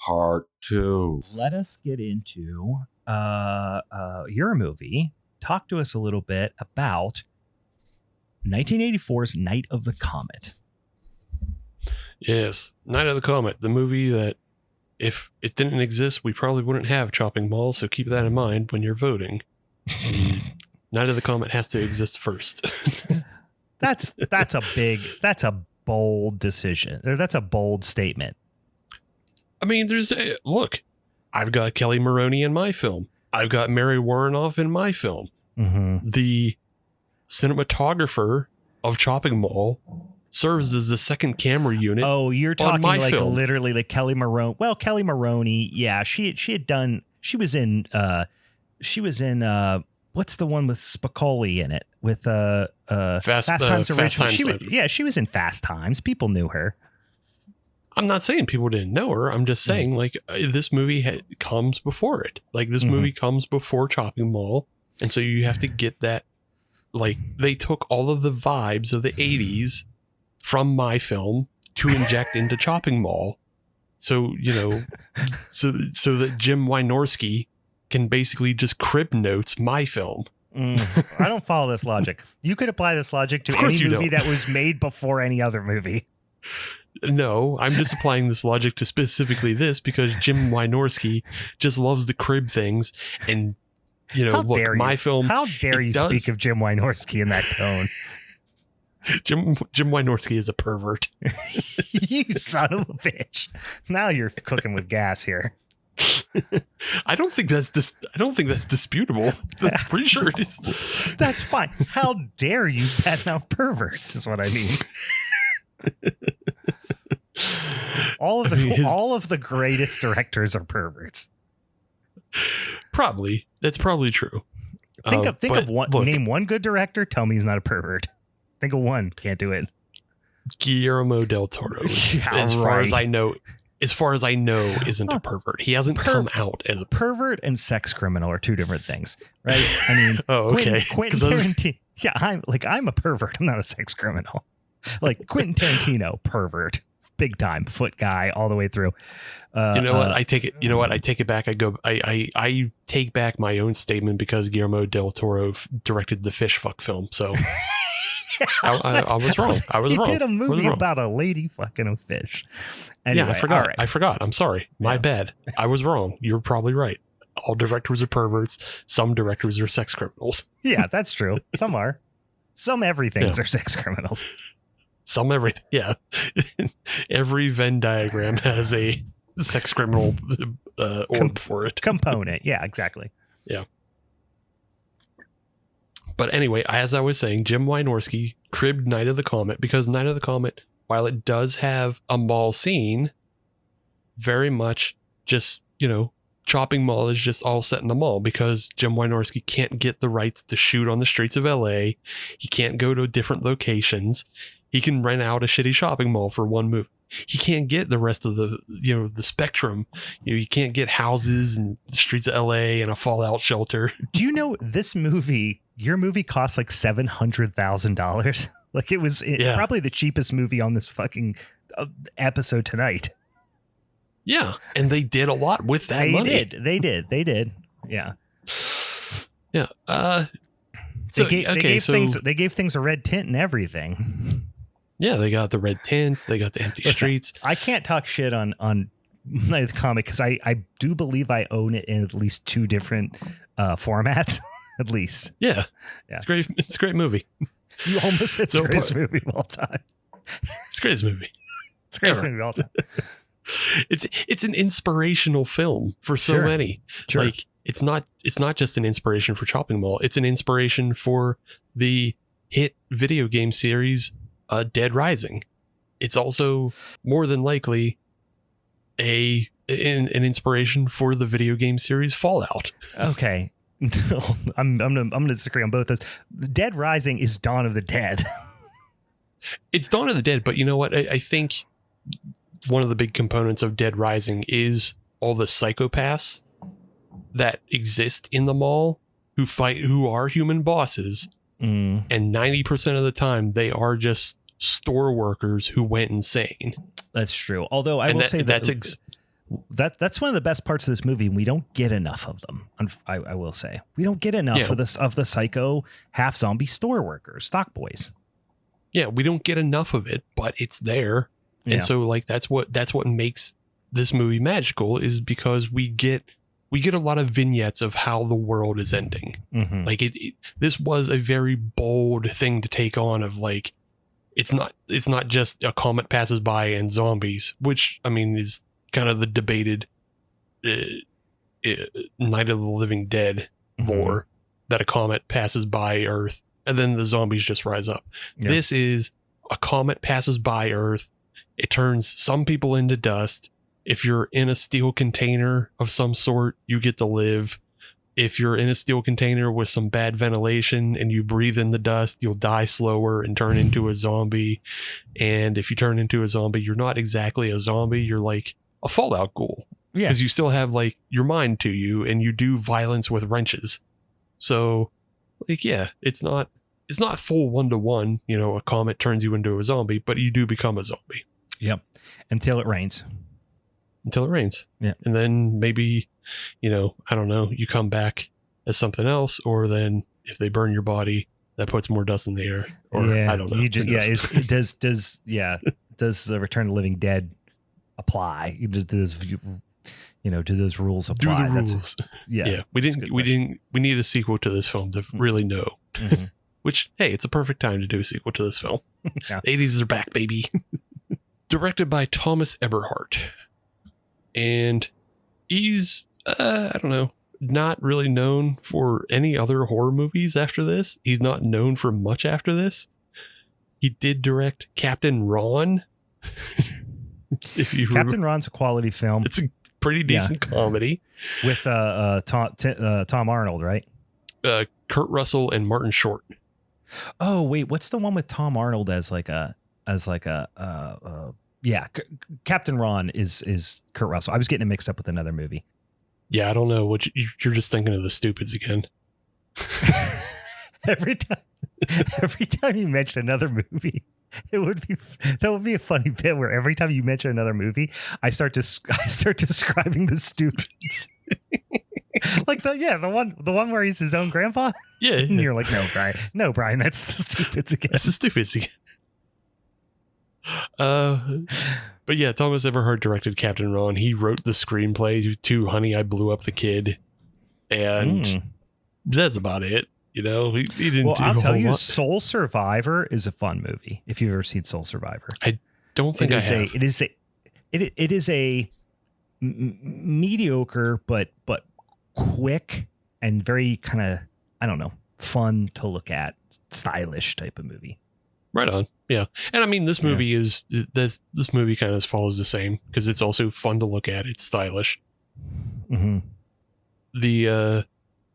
Part 2. Let us get into your movie. Talk to us a little bit about 1984's Night of the Comet. Yes, Night of the Comet, the movie that if it didn't exist, we probably wouldn't have chopping malls, so keep that in mind when you're voting. Night of the Comet has to exist first. That's a bold decision. Or that's a bold statement. I mean, look, I've got Kelly Maroney in my film. I've got Mary Warrenoff in my film. Mm-hmm. The cinematographer of Chopping Mall serves as the second camera unit. Oh, you're talking like film. Literally like Kelly Maroney. Well, Kelly Maroney, yeah, she was in what's the one with Spicoli in it with Fast Times at Ridgemont. She was in Fast Times. People knew her. I'm not saying people didn't know her. I'm just saying like this movie comes before it. Like this movie comes before Chopping Mall. And so you have to get that, like they took all of the vibes of the 80s from my film to inject into Chopping Mall. So, so that Jim Wynorski can basically just crib notes my film. I don't follow this logic. You could apply this logic to any movie that was made before any other movie. No, I'm just applying this logic to specifically this because Jim Wynorski just loves to crib things. And, my film. How dare you speak of Jim Wynorski in that tone? Jim Wynorski is a pervert. You son of a bitch. Now you're cooking with gas here. I don't think that's disputable. I'm pretty sure it is. That's fine. How dare you badmouth perverts is what I mean. All of the greatest directors are perverts. Probably. That's probably true. Think of one. Look, name one good director. Tell me he's not a pervert. Think of one. Can't do it. Guillermo del Toro. As far as I know, isn't a pervert. He hasn't come out as a pervert and sex criminal are two different things, right? I mean, okay. Quentin Tarantino. Yeah, I'm a pervert. I'm not a sex criminal. Like Quentin Tarantino, pervert, big time, foot guy all the way through. You know what? I take it. You know what? I take it back. I take back my own statement because Guillermo del Toro directed the Fish Fuck film. So I was wrong. He did a movie about a lady fucking a fish. Anyway, yeah, I forgot. Right. I forgot. I'm sorry. My bad. I was wrong. You're probably right. All directors are perverts. Some directors are sex criminals. Yeah, that's true. Some are. Some everythings are sex criminals. Some everything. Yeah. Every Venn diagram has a sex criminal orb for it. Component. Yeah, exactly. Yeah. But anyway, as I was saying, Jim Wynorski cribbed Night of the Comet because Night of the Comet, while it does have a mall scene, very much just, Chopping Mall is just all set in the mall because Jim Wynorski can't get the rights to shoot on the streets of LA. He can't go to different locations. He can rent out a shitty shopping mall for one movie. He can't get the rest of the, the spectrum. You can't get houses and the streets of LA and a fallout shelter. Do you know this movie? Your movie cost like $700,000. Like it was probably the cheapest movie on this fucking episode tonight. Yeah, and they did a lot with that money. They did. Yeah. Yeah. They gave things a red tint and everything. Yeah, they got the red tint. They got the empty streets. I can't talk shit on Night of the Comet because I do believe I own it in at least two different formats. At least. Yeah. It's great. It's a great movie. You almost said the greatest movie of all time. It's the greatest movie. It's the greatest movie of all time. It's an inspirational film for so many. Sure. Like it's not just an inspiration for Chopping Mall. It's an inspiration for the hit video game series Dead Rising. It's also more than likely an inspiration for the video game series Fallout. Okay. I'm gonna disagree on both those. Dead Rising is Dawn of the Dead. It's Dawn of the Dead, but you know what? I think one of the big components of Dead Rising is all the psychopaths that exist in the mall who are human bosses, and 90% of the time they are just store workers who went insane. That's true. Although I will say That's one of the best parts of this movie, and we don't get enough of them. I will say we don't get enough of the psycho half zombie store workers, stock boys. Yeah, we don't get enough of it, but it's there, and so like that's what makes this movie magical, is because we get a lot of vignettes of how the world is ending. Mm-hmm. Like this was a very bold thing to take on, of like, it's not just a comet passes by and zombies, which I mean is kind of the debated Night of the Living Dead lore, that a comet passes by Earth and then the zombies just rise up. Yeah. This is a comet passes by Earth. It turns some people into dust. If you're in a steel container of some sort, you get to live. If you're in a steel container with some bad ventilation and you breathe in the dust, you'll die slower and turn into a zombie. And if you turn into a zombie, you're not exactly a zombie. You're like a Fallout ghoul. Yeah. Because you still have like your mind to you, and you do violence with wrenches. So like, yeah, it's not full 1-to-1, you know, a comet turns you into a zombie, but you do become a zombie. Yep. Until it rains. Yeah. And then maybe, you know, I don't know, you come back as something else, or then if they burn your body, that puts more dust in the air. Or I don't know. You just, does the Return of the Living Dead apply? Do those rules apply? Do the rules. Yeah. We need a sequel to this film to really know. Mm-hmm. Which, hey, it's a perfect time to do a sequel to this film. Yeah. The 80s are back, baby. Directed by Thomas Eberhardt. And he's, I don't know, not really known for any other horror movies after this. He's not known for much after this. He did direct Captain Ron. Captain Ron's a quality film. It's a pretty decent comedy. With Tom Arnold, right? Kurt Russell and Martin Short. Oh, wait, what's the one with Tom Arnold Captain Ron is Kurt Russell. I was getting it mixed up with another movie. Yeah, I don't know what you're just thinking of The Stupids again. Every time you mention another movie, that would be a funny bit where every time you mention another movie, I start describing The Stupids. Like the one where he's his own grandpa. Yeah. And you're like, no, Brian, that's The Stupids again. That's The Stupids again. But yeah, Thomas Eberhardt directed Captain Ron. He wrote the screenplay to Honey, I Blew Up the Kid, and that's about it. You know, he didn't. Well, I'll tell you, Soul Survivor is a fun movie. If you've ever seen Soul Survivor, I don't think I have. It is a mediocre but quick and very kind of, I don't know, fun to look at, stylish type of movie. Right on. Yeah. And I mean, this movie this movie kind of follows the same, because it's also fun to look at. It's stylish. Mm-hmm.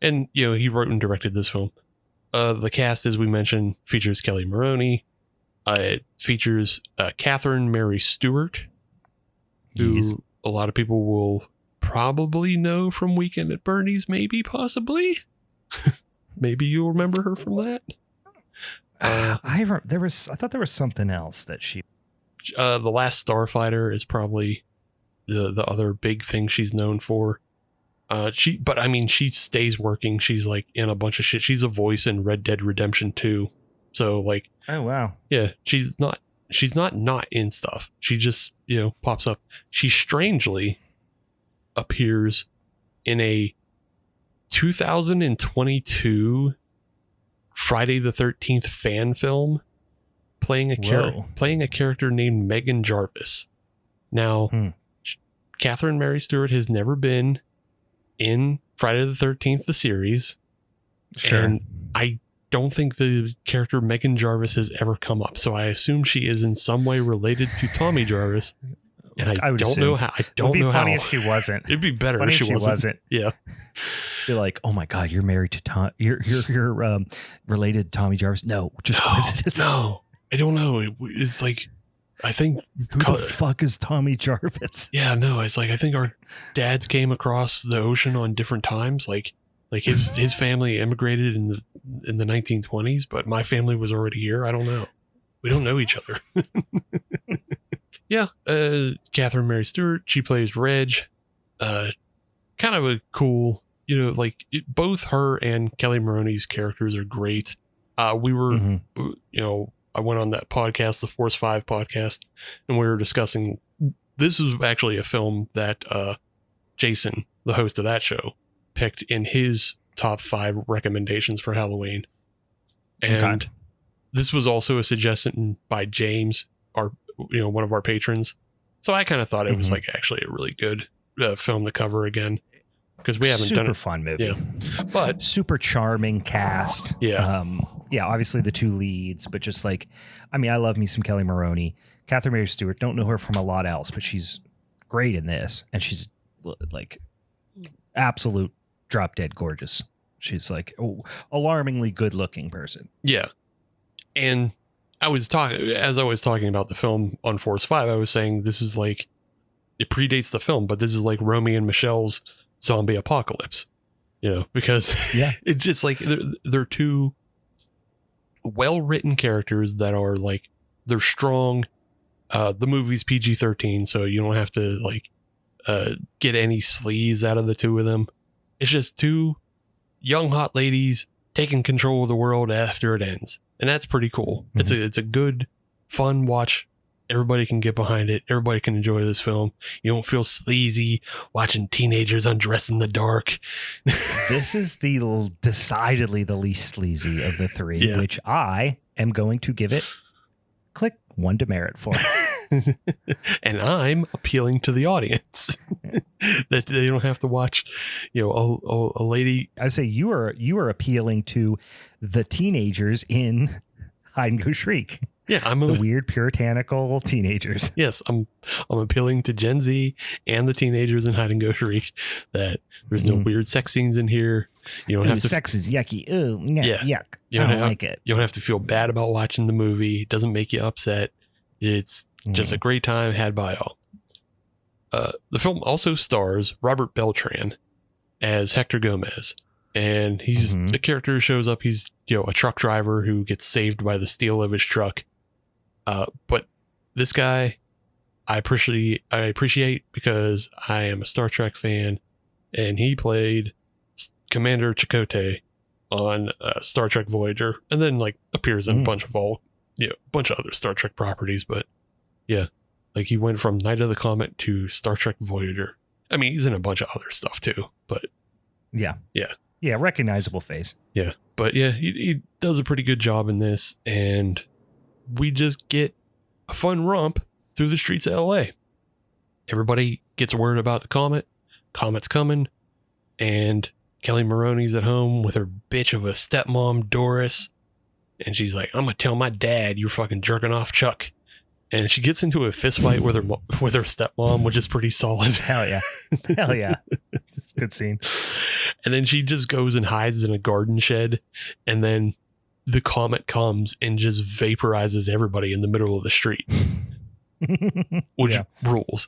And you know, he wrote and directed this film. The cast, as we mentioned, features Kelly Maroney. It features Catherine Mary Stewart, who a lot of people will probably know from Weekend at Bernie's, maybe, possibly. Maybe you'll remember her from that. I thought there was something else that she. The Last Starfighter is probably the other big thing she's known for. But I mean, she stays working. She's like in a bunch of shit. She's a voice in Red Dead Redemption 2. So like, oh wow, yeah, she's not in stuff. She just, you know, pops up. She strangely appears in a 2022 Friday the 13th fan film, playing a character named Megan Jarvis. Now, Catherine Mary Stewart has never been in Friday the 13th, the series. Sure. And I don't think the character Megan Jarvis has ever come up. So I assume she is in some way related to Tommy Jarvis. And I don't know how. I don't know how. It'd be funny if she wasn't. It'd be better if she wasn't. Yeah. Be like, oh my God, you're married to Tom. You're related to Tommy Jarvis. No, just coincidence. No, I don't know. It's like, I think, who the fuck is Tommy Jarvis? Yeah, no, it's like, I think our dads came across the ocean on different times. Like his family immigrated in the 1920s, but my family was already here. I don't know. We don't know each other. Yeah, Catherine Mary Stewart, she plays Reg. Kind of a cool, like both her and Kelly Maroney's characters are great. We were, I went on that podcast, the Force 5 podcast, and we were discussing, this is actually a film that Jason, the host of that show, picked in his top 5 recommendations for Halloween. And this was also a suggestion by James, our, one of our patrons. So I kind of thought it was like actually a really good film to cover again, because we haven't done it. Super fun movie. Yeah. But super charming cast. Yeah. Obviously the 2 leads, but just like, I love me some Kelly Maroney. Catherine Mary Stewart, don't know her from a lot else, but she's great in this. And she's like absolute drop dead gorgeous. She's like alarmingly good looking person. Yeah. And as I was talking about the film on Force 5, I was saying this is like, it predates the film, but this is like Romy and Michelle's zombie apocalypse, because it's just like they're 2 well-written characters that are like, they're strong. The movie's PG-13, so you don't have to like get any sleaze out of the 2 of them. It's just 2 young hot ladies taking control of the world after it ends, and that's pretty cool. It's a good, fun watch. Everybody can get behind it. Everybody can enjoy this film. You don't feel sleazy watching teenagers undress in the dark. This is decidedly the least sleazy of the 3, which I am going to give it click 1 demerit for. And I'm appealing to the audience that they don't have to watch, a lady. I would say you are appealing to the teenagers in Hide and Go Shriek. Yeah, I'm the weird puritanical teenagers. Yes, I'm appealing to Gen Z and the teenagers in Hide and Go Shriek, that there's no weird sex scenes in here. You don't have to. Sex is yucky. Ooh, yuck. I don't like it. You don't have to feel bad about watching the movie. It doesn't make you upset. It's just a great time had by all. The film also stars Robert Beltran as Hector Gomez. And he's a character who shows up. He's, a truck driver who gets saved by the steel of his truck. But this guy, I appreciate because I am a Star Trek fan, and he played Commander Chakotay on Star Trek Voyager, and then like appears in a bunch of other Star Trek properties. But yeah, like he went from Night of the Comet to Star Trek Voyager. I mean, he's in a bunch of other stuff too, but yeah, recognizable face. Yeah, but yeah, he does a pretty good job in this, and we just get a fun romp through the streets of LA. Everybody gets word about the Comet. Comet's coming, and Kelly Maroney's at home with her bitch of a stepmom, Doris, and she's like, "I'm gonna tell my dad you're fucking jerking off Chuck." And she gets into a fist fight with her stepmom, which is pretty solid. Hell yeah. It's a good scene. And then she just goes and hides in a garden shed, and then the Comet comes and just vaporizes everybody in the middle of the street, which rules.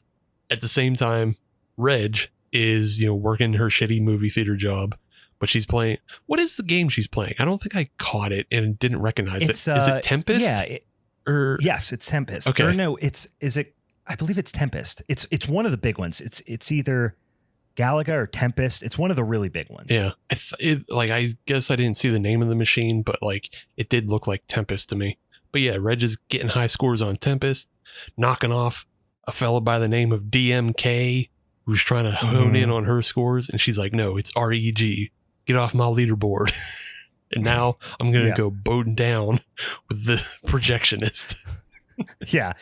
At the same time, Reg is, working her shitty movie theater job, but she's playing. What is the game she's playing? I don't think I caught it and didn't recognize it. Is it Tempest? Yeah. Yes, it's Tempest. Okay. Or no, I believe it's Tempest. It's one of the big ones. It's either Galaga or Tempest. It's one of the really big ones. Yeah. I guess I didn't see the name of the machine, but like it did look like Tempest to me. But yeah, Reg is getting high scores on Tempest, knocking off a fella by the name of DMK who's trying to hone in on her scores. And she's like, "No, it's REG. Get off my leaderboard." And now I'm going to go bowed down with the projectionist. Yeah,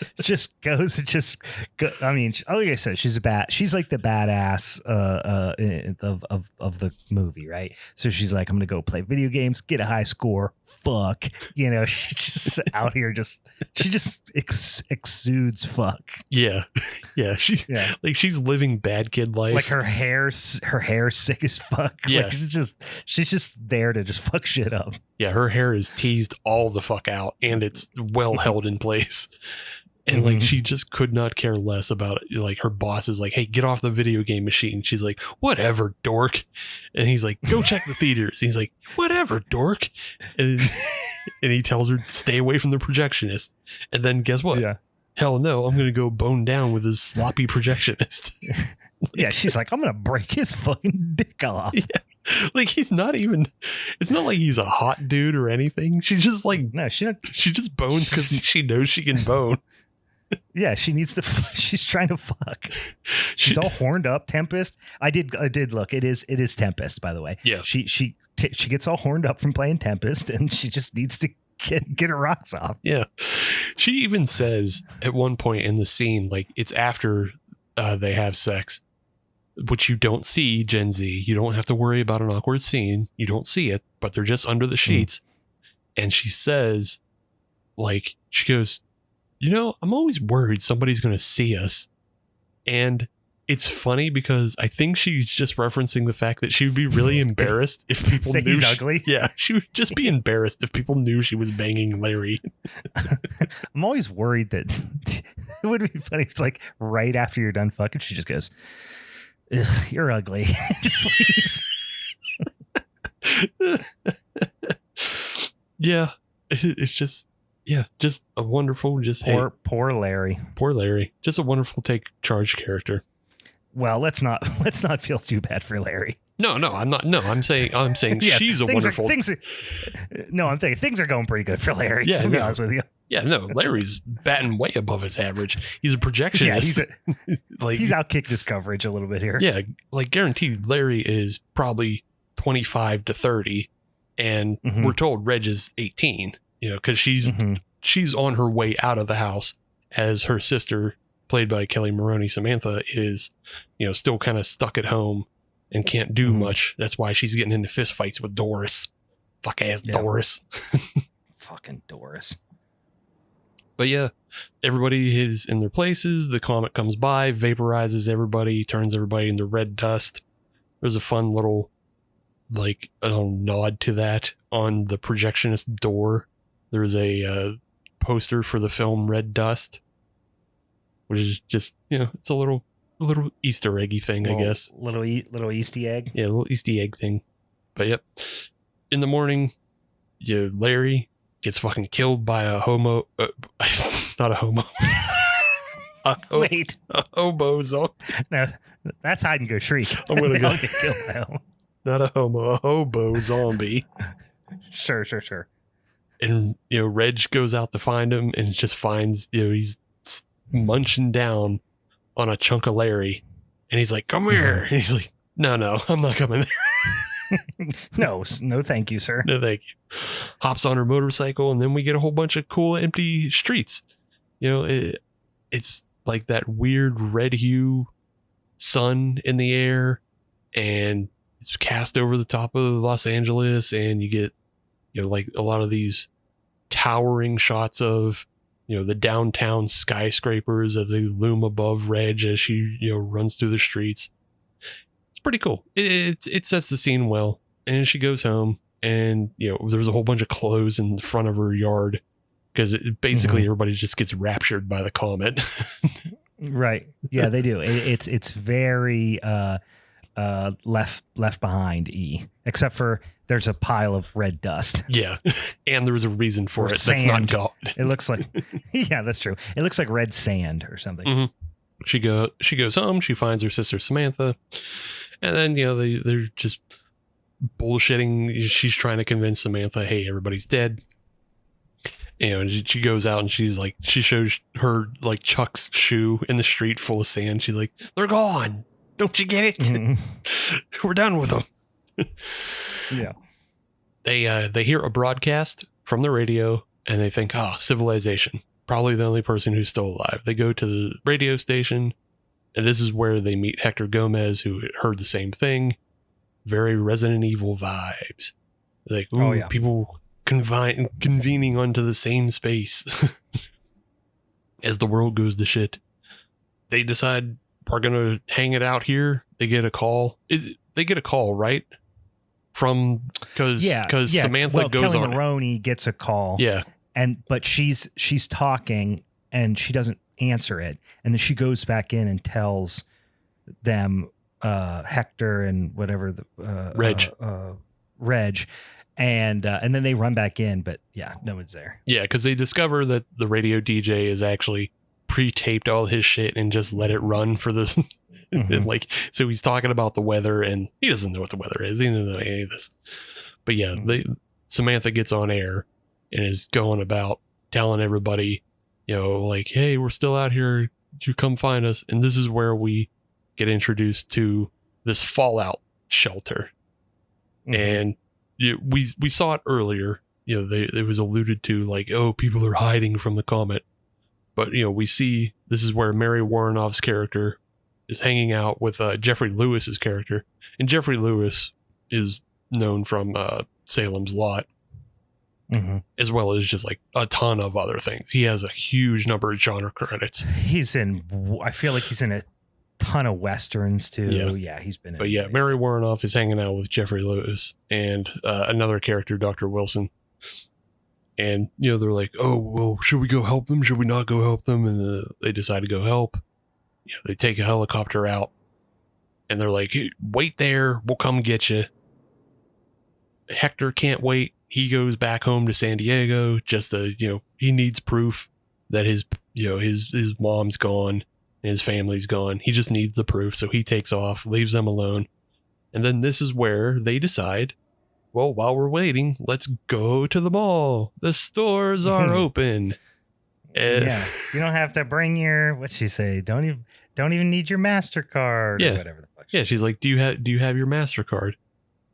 I mean, like I said, she's like the badass of the movie, right? So she's like, I'm gonna go play video games, get a high score. Fuck, she's just out here, she just exudes fuck. Yeah. She's living bad kid life. Like her hair's sick as fuck. Yeah, like she's just there to just fuck shit up. Yeah, her hair is teased all the fuck out, and it's well held in place. And like she just could not care less about it. Like her boss is like, "Hey, get off the video game machine." She's like, "Whatever, dork." And he's like, "Go check the theaters." And he's like, "Whatever, dork." And he tells her, "Stay away from the projectionist." And then guess what? Yeah. hell no, I'm going to go bone down with this sloppy projectionist. Yeah, she's like, I'm going to break his fucking dick off. Yeah. Like, he's not even, it's not like he's a hot dude or anything. She's just like, No, she just bones because she knows she can bone. Yeah, she needs to. She's trying to fuck. She's all horned up. Tempest. I did look. It is Tempest, by the way. Yeah. She gets all horned up from playing Tempest, and she just needs to get her rocks off. Yeah. She even says at one point in the scene, like, it's after they have sex, which you don't see, Gen Z. You don't have to worry about an awkward scene. You don't see it, but they're just under the sheets. And she says, like, she goes, I'm always worried somebody's going to see us. And it's funny because I think she's just referencing the fact that she would be really embarrassed if people knew he's ugly. Yeah, she would just be embarrassed if people knew she was banging Larry. I'm always worried that it would be funny. It's like right after you're done fucking, she just goes, "Ugh, you're ugly." Just leaves. Yeah, it's just. Yeah, just a wonderful, poor Larry. Poor Larry. Just a wonderful take charge character. Well, let's not feel too bad for Larry. No, I'm not. No, I'm saying yeah, she's a wonderful. I'm thinking things are going pretty good for Larry. Yeah, to be honest with you. Yeah, no, Larry's batting way above his average. He's a projectionist. Yeah, like he's outkicked his coverage a little bit here. Yeah, like guaranteed, Larry is probably 25 to 30, and we're told Reg is 18. Because she's on her way out of the house as her sister, played by Kelly Maroney, Samantha, is, still kind of stuck at home and can't do much. That's why she's getting into fist fights with Doris. Fuck ass Doris. Fucking Doris. But yeah, everybody is in their places. The comet comes by, vaporizes everybody, turns everybody into red dust. There's a fun little, nod to that on the projectionist door. There's a poster for the film Red Dust, which is just, it's a little Easter eggy thing, I guess. Little Easter egg. Yeah, a little Easter egg thing. But yep. In the morning, Larry gets fucking killed by a homo. Not a homo. Wait. A hobo zombie. No, that's hide and go shriek. I'm going to go. Get killed by a homo. Not a homo, a hobo zombie. Sure. And, Reg goes out to find him and just finds, he's munching down on a chunk of Larry. And he's like, come here. And he's like, no, I'm not coming there. No, thank you, sir. No, thank you. Hops on her motorcycle. And then we get a whole bunch of cool empty streets. It's like that weird red hue sun in the air. And it's cast over the top of Los Angeles. And you get, like a lot of these towering shots of, the downtown skyscrapers as they loom above Reg as she, runs through the streets. It's pretty cool. It sets the scene well. And she goes home and, there's a whole bunch of clothes in the front of her yard because basically everybody just gets raptured by the comet. Right. Yeah, they do. It's very left behind except for there's a pile of red dust. Yeah. And there was a reason for it. Sand. That's not God. It looks like, yeah, that's true. It looks like red sand or something. She goes home. She finds her sister Samantha. And then, they're just bullshitting. She's trying to convince Samantha, hey, everybody's dead. And she goes out and she's like, she shows her like Chuck's shoe in the street full of sand. She's like, they're gone. Don't you get it? We're done with them. Yeah. They hear a broadcast from the radio and they think, civilization, probably the only person who's still alive. They go to the radio station and this is where they meet Hector Gomez, who heard the same thing. Very Resident Evil vibes. Like, people convening onto the same space. As the world goes to shit, they decide we're going to hang it out here. They get a call. They get a call, right? Because Samantha goes Kelly on. Maroney gets a call. Yeah. But she's talking and she doesn't answer it. And then she goes back in and tells them Hector and whatever Reg. And then they run back in, but yeah, no one's there. Yeah, because they discover that the radio DJ is actually pre-taped all his shit and just let it run for this. And like, so he's talking about the weather and he doesn't know what the weather is. He doesn't know any of this. But yeah, Samantha gets on air and is going about telling everybody, you know, like, hey, we're still out here. You come find us. And this is where we get introduced to this fallout shelter. And we saw it earlier. You know, it was alluded to like, oh, people are hiding from the comet. But, you know, we see this is where Mary Warrenoff's character is hanging out with Jeffrey Lewis's character. And Jeffrey Lewis is known from Salem's Lot, as well as just like a ton of other things. He has a huge number of genre credits. I feel like he's in a ton of Westerns too. Yeah, he's been in. But yeah, Mary Warrenoff is hanging out with Jeffrey Lewis and another character, Dr. Wilson. And, you know, they're like, oh, well, should we go help them? Should we not go help them? And they decide to go help. Yeah, they take a helicopter out and they're like, hey, wait there. We'll come get you. Hector can't wait. He goes back home to San Diego just to, you know, he needs proof that his mom's gone and his family's gone. He just needs the proof. So he takes off, leaves them alone. And then this is where they decide, well, while we're waiting, let's go to the mall. The stores are open. Yeah, you don't have to bring your, what'd she say? Don't even need your MasterCard or whatever the fuck. Yeah, she's like, do you have your MasterCard?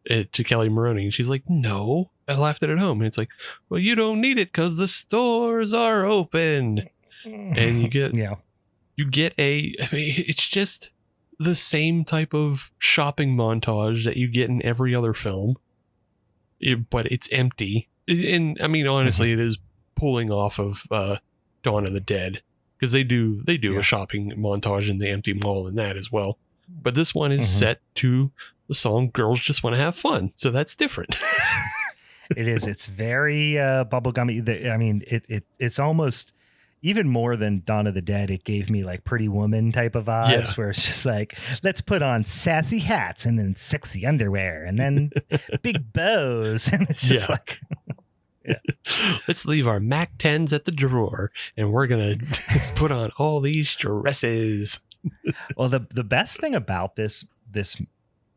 To Kelly Maroney. And she's like, no, I left it at home. And it's like, well, you don't need it because the stores are open. And you get, it's just the same type of shopping montage that you get in every other film. But it's empty. And I mean, honestly, it is pulling off of Dawn of the Dead, because they do a shopping montage in the empty mall in that as well. But this one is set to the song "Girls Just Want to Have Fun," so that's different. It is. It's very bubblegummy. I mean, it's almost even more than Dawn of the Dead. It gave me like Pretty Woman type of vibes, where it's just like, let's put on sassy hats and then sexy underwear and then big bows, and it's just like, let's leave our Mac 10s at the drawer and we're gonna put on all these dresses. Well, the best thing about this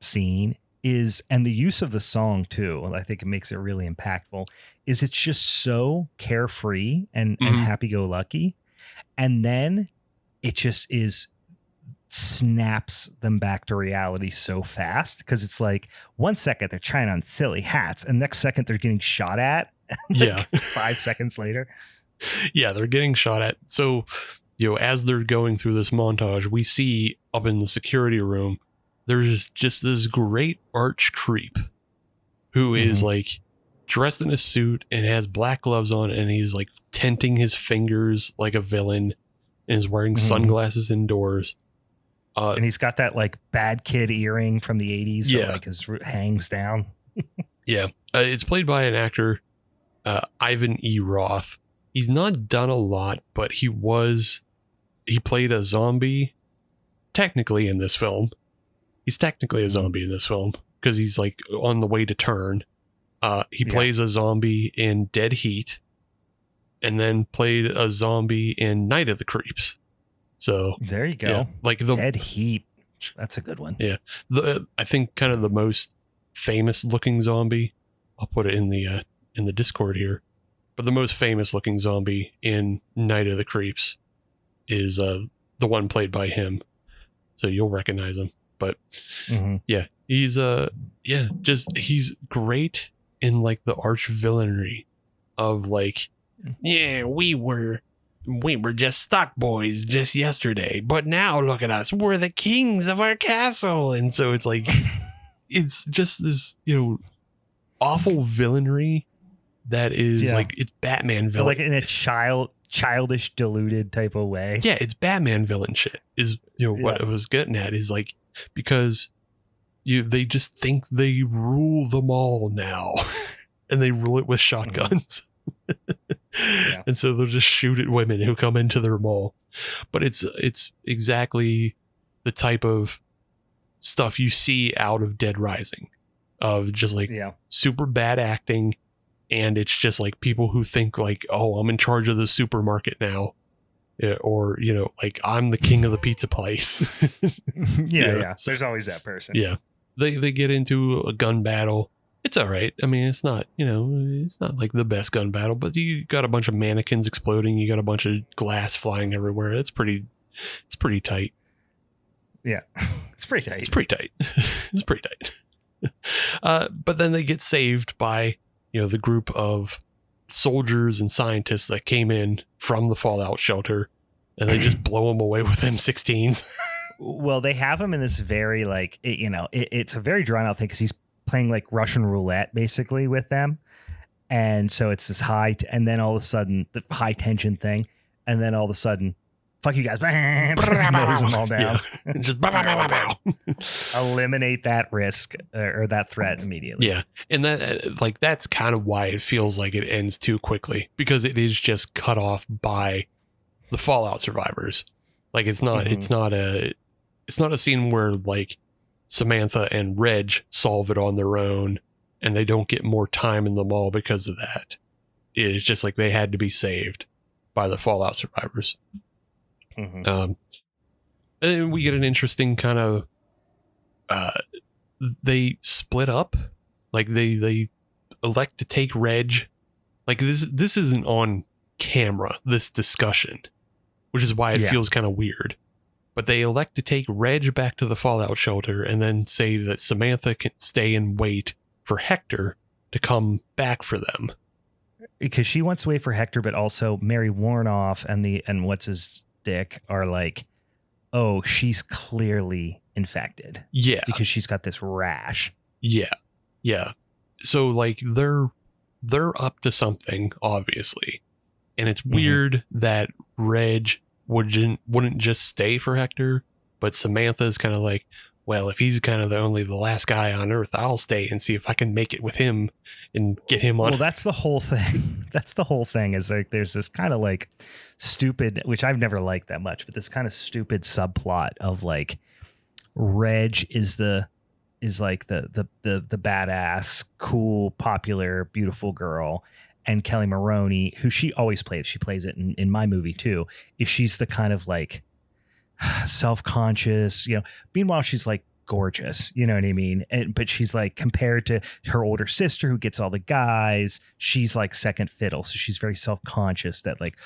scene is, and the use of the song too, I think it makes it really impactful, is it's just so carefree and happy-go-lucky. And then it just snaps them back to reality so fast, because it's like 1 second they're trying on silly hats and next second they're getting shot at. Yeah. 5 seconds later. Yeah, they're getting shot at. So, you know, as they're going through this montage, we see up in the security room, there's just this great arch creep who is like dressed in a suit and has black gloves on, and he's like tenting his fingers like a villain and is wearing sunglasses indoors. And he's got that like bad kid earring from the 80s that like hangs down. It's played by an actor, Ivan E. Roth. He's not done a lot, but he played a zombie technically in this film. He's technically a zombie in this film because he's like on the way to turn. He plays a zombie in Dead Heat, and then played a zombie in Night of the Creeps. So there you go. Yeah, like the Dead Heat. That's a good one. Yeah. I think kind of the most famous looking zombie, I'll put it in the Discord here, but the most famous looking zombie in Night of the Creeps is the one played by him. So you'll recognize him. But he's he's great in like the arch villainy of like, we were just stock boys just yesterday, but now look at us, we're the kings of our castle. And so it's like, it's just this, you know, awful villainy that is like, it's Batman villain, like in a childish, deluded type of way. Yeah, it's Batman villain shit is, you know, what I was getting at is like, because they just think they rule them all now and they rule it with shotguns. And so they'll just shoot at women who come into their mall. But it's exactly the type of stuff you see out of Dead Rising, of just like super bad acting. And it's just like people who think like, oh, I'm in charge of the supermarket now. Yeah, or, like I'm the king of the pizza place. Yeah. There's always that person. Yeah. They get into a gun battle. It's all right. I mean, it's not, it's not like the best gun battle, but you got a bunch of mannequins exploding. You got a bunch of glass flying everywhere. It's pretty tight. Yeah. It's pretty tight. It's pretty tight. It's pretty tight. But then they get saved by, the group of soldiers and scientists that came in from the fallout shelter, and they just blow them away with M16s. Well, they have him in this very it's a very drawn out thing because he's playing like Russian roulette basically with them. And so it's this and then all of a sudden the high tension thing. And then all of a sudden, fuck you guys. Just mows them all down. Yeah. Just eliminate that risk or that threat immediately. Yeah. And that's kind of why it feels like it ends too quickly, because it is just cut off by the fallout survivors. Like it's not a scene where like Samantha and Reg solve it on their own and they don't get more time in the mall because of that. It's just like they had to be saved by the fallout survivors. And then we get an interesting kind of they split up. Like they elect to take Reg. Like this isn't on camera, this discussion, which is why it feels kind of weird. But they elect to take Reg back to the fallout shelter and then say that Samantha can stay and wait for Hector to come back for them. Because she wants to wait for Hector, but also Mary Warnoff and what's his dick are like, oh, she's clearly infected. Yeah. Because she's got this rash. Yeah. Yeah. So like they're up to something, obviously. And it's weird that Reg wouldn't just stay for Hector, but Samantha's kind of like, well, if he's kind of the last guy on Earth, I'll stay and see if I can make it with him and get him on. Well, that's the whole thing. That's the whole thing is like there's this kind of like stupid, which I've never liked that much, but this kind of stupid subplot of like Reg is like the badass, cool, popular, beautiful girl. And Kelly Maroney, who she always plays, she plays it in my movie too, is she's the kind of like self-conscious, meanwhile she's like gorgeous, you know what I mean? But she's like compared to her older sister who gets all the guys, she's like second fiddle. So she's very self-conscious that like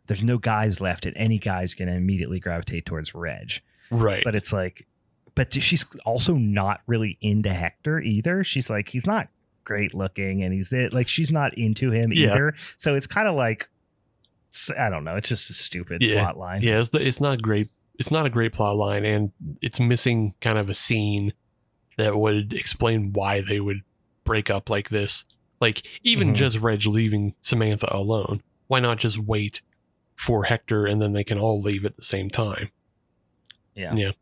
there's no guys left and any guy's going to immediately gravitate towards Reg. Right. But it's like, but she's also not really into Hector either. She's like, he's not great looking and he's like, she's not into him either. So it's kind of like, I don't know. It's just a stupid plot line. Yeah. It's not great. It's not a great plot line, and it's missing kind of a scene that would explain why they would break up like this. Like even just Reg leaving Samantha alone. Why not just wait for Hector and then they can all leave at the same time? Yeah. Yeah.